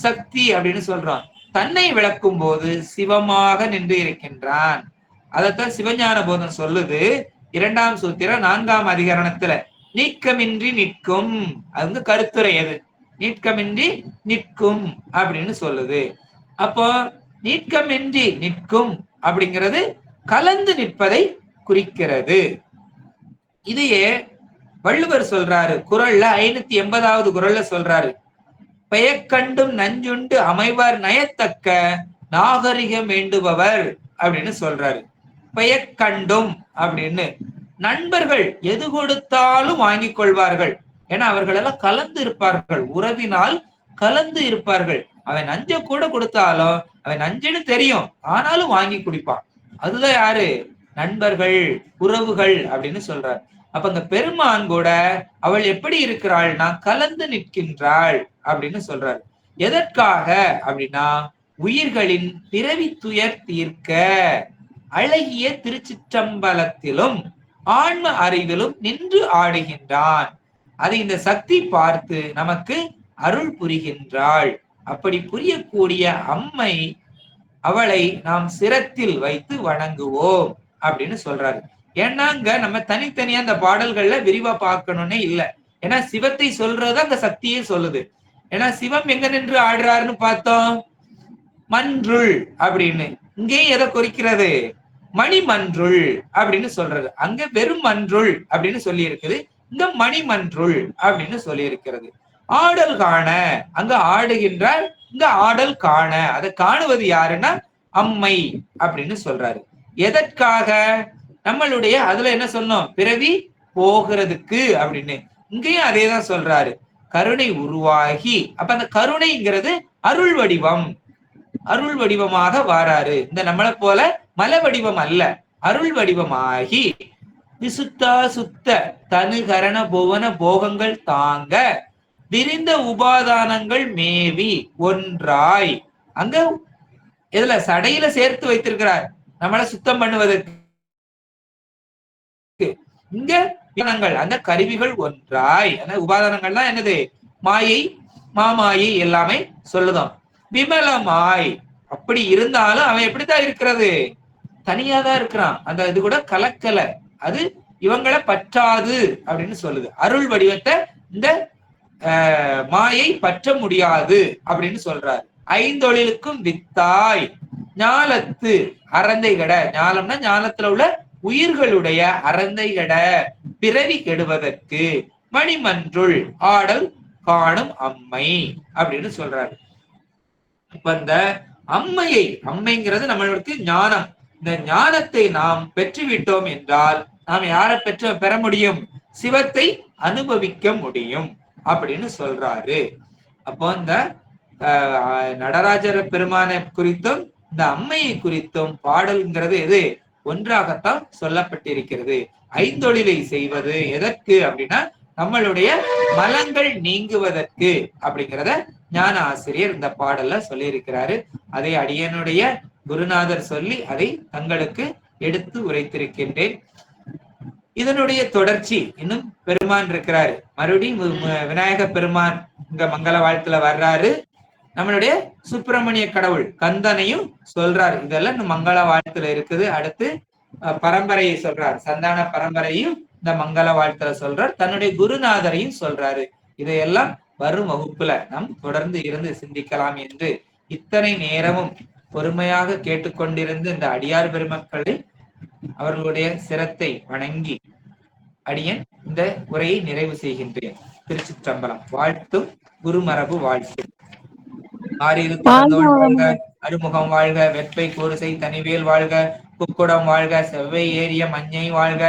[SPEAKER 1] சக்தி அப்படின்னு சொல்றோம். தன்னை விளக்கும் போது சிவமாக நின்று இருக்கின்றான். அதத்தான் சிவஞான போதம் சொல்லுது. 2ஆம் சூத்திரம் 4ஆம் அதிகரணத்துல நீக்கமின்றி நிற்கும். அது வந்து கருத்துரை. அது நீக்கமின்றி நிற்கும் அப்படின்னு சொல்லுது. அப்போ நீக்கமின்றி நிற்கும் அப்படிங்கிறது கலந்து நிற்பதை குறிக்கிறது. இதையே வள்ளுவர் சொல்றாரு. குறள்ல 580வது குறள்ல சொல்றாரு, பெயக்கண்டும் நஞ்சுண்டு அமைவர் நயத்தக்க நாகரிகம் வேண்டுபவர் அப்படின்னு சொல்றாரு. பெயக்கண்டும் அப்படின்னு நண்பர்கள் எது கொடுத்தாலும் வாங்கிக் கொள்வார்கள். ஏன்னா அவர்கள் எல்லாம் கலந்து இருப்பார்கள், உறவினால் கலந்து இருப்பார்கள். அவன் நஞ்ச கூட கொடுத்தாலும் அவன் நஞ்சுன்னு தெரியும், ஆனாலும் வாங்கி குடிப்பான். அதுதான் யாரு? நண்பர்கள், உறவுகள் அப்படின்னு சொல்றார். அப்ப அங்க பெருமான் கூட அவள் எப்படி இருக்கிறாள்னா கலந்து நிற்கின்றாள் அப்படின்னு சொல்றாரு. எதற்காக அப்படின்னா உயிர்களின் பிறவி துயர் தீர்க்க அழகிய திருச்சிற்றம்பலத்திலும் ஆன்ம அறிவிலும் நின்று ஆடுகின்றான். அதை இந்த சக்தி பார்த்து நமக்கு அருள் புரிகின்றாள். அப்படி புரியக்கூடிய அம்மை அவளை நாம் சிரத்தில் வைத்து வணங்குவோம் அப்படின்னு சொல்றாரு. ஏன்னாங்க நம்ம தனித்தனியா அந்த பாடல்கள்ல விரிவா பார்க்கணும்னே இல்லை. ஏன்னா சிவத்தை சொல்றது அந்த சக்தியே சொல்லுது. ஏன்னா சிவம் எங்க நின்று ஆடுறாருன்னு பார்த்தோம், மன்றுள் அப்படின்னு. இங்கேயும் எதை குறிக்கிறது? மணிமன்றுள் அப்படின்னு சொல்றது. அங்க வெறும் மன்றுள் அப்படின்னு சொல்லி இருக்குது, இங்க மணிமன்றுள் அப்படின்னு சொல்லி இருக்கிறது. ஆடல் காண, அங்க ஆடுகின்றார், இங்க ஆடல் காண. அதை காணுவது யாருன்னா அம்மை அப்படின்னு சொல்றாரு. எதற்காக? நம்மளுடைய அதுல என்ன சொன்னோம்? பிறவி போகிறதுக்கு அப்படின்னு. இங்கேயும் அதே தான் சொல்றாரு. கருணை உருவாகி, அப்ப அந்த கருணைங்கிறது அருள் வடிவம், அருள் வடிவமாக வாராரு. இந்த நம்மளை போல மல வடிவம் அல்ல, அருள் வடிவமாகி விசுத்தா சுத்த தனுகரண புவன போகங்கள் தாங்க விரிந்த உபாதானங்கள் மேவி ஒன்றாய். அங்க இதுல சடையில சேர்த்து வைத்திருக்கிறார் நம்மளை சுத்தம் பண்ணுவதற்கு. இங்க அந்த கருவிகள் ஒன்றாய். அந்த உபாதானங்கள் தான் என்னது? மாயை, மாமாயை எல்லாமே சொல்லுதோம். விமலமாய், அப்படி இருந்தாலும் அவன் எப்படித்தான் இருக்கிறது? தனியாதான் இருக்கிறான். அந்த இது கூட கலக்கல, அது இவங்களை பற்றாது அப்படின்னு சொல்லுது. அருள் வடிவத்தை இந்த மாயை பற்ற முடியாது அப்படின்னு சொல்றாரு. ஐந்தொழிலுக்கும் வித்தாய் ஞாலத்து அறந்தைகட, ஞாலம்னா ஞாலத்துல உள்ள உயிர்களுடைய அறந்தைகட பிறவி கெடுவதற்கு மணிமன்றுள் ஆடல் காணும் அம்மை அப்படின்னு சொல்றாரு. இப்ப இந்த அம்மைங்கிறது நம்மளுக்கு ஞானம். இந்த ஞானத்தை நாம் பெற்றுவிட்டோம் என்றால் நாம் யாரை பெற முடியும்? சிவத்தை அனுபவிக்க முடியும் அப்படின்னு சொல்றாரு. அப்போ இந்த நடராஜர பெருமானை குறித்தும் இந்த அம்மையை குறித்தும் பாடல்ங்கிறது எது ஒன்றாகத்தான் சொல்லப்பட்டிருக்கிறது. ஐந்தொழிலை செய்வது எதற்கு அப்படின்னா நம்மளுடைய மலங்கள் நீங்குவதற்கு அப்படிங்கிறத ஞான ஆசிரியர் இந்த பாடல்ல சொல்லி இருக்கிறாரு. அதை அடியனுடைய குருநாதர் சொல்லி அதை தங்களுக்கு எடுத்து உரைத்திருக்கின்றேன். இதனுடைய தொடர்ச்சி இன்னும் பெருமான் இருக்கிறாரு. மறுபடியும் விநாயக பெருமான் இங்க மங்கள வாழ்த்துல வர்றாரு. நம்மளுடைய சுப்பிரமணிய கடவுள் கந்தனையும் சொல்றாரு. இதெல்லாம் இன்னும் மங்கள வாழ்த்துல இருக்குது. அடுத்து பரம்பரையை சொல்றார். சந்தான பரம்பரையும் இந்த மங்கள வாழ்த்துல சொல்றார். தன்னுடைய குருநாதரையும் சொல்றாரு. இதையெல்லாம் வரும் வகுப்புல நாம் தொடர்ந்து இருந்து சிந்திக்கலாம் என்று இத்தனை நேரமும் பொறுமையாக கேட்டுக்கொண்டிருந்த இந்த அடியார் பெருமக்களை அவர்களுடைய சிரத்தை வணங்கி அடியன் இந்த உரையை நிறைவு செய்கின்றேன். திருச்சிற்றம்பலம். வாழ்த்தும் குருமரபு வாழ்த்தும். ஆறிரு தோல் வாழ்க, அருமுகம் வாழ்க, வெப்பை கோரிசை தனிவேல் வாழ்க, குக்குடம் வாழ்க, செவ்வை ஏறிய மஞ்சை வாழ்க,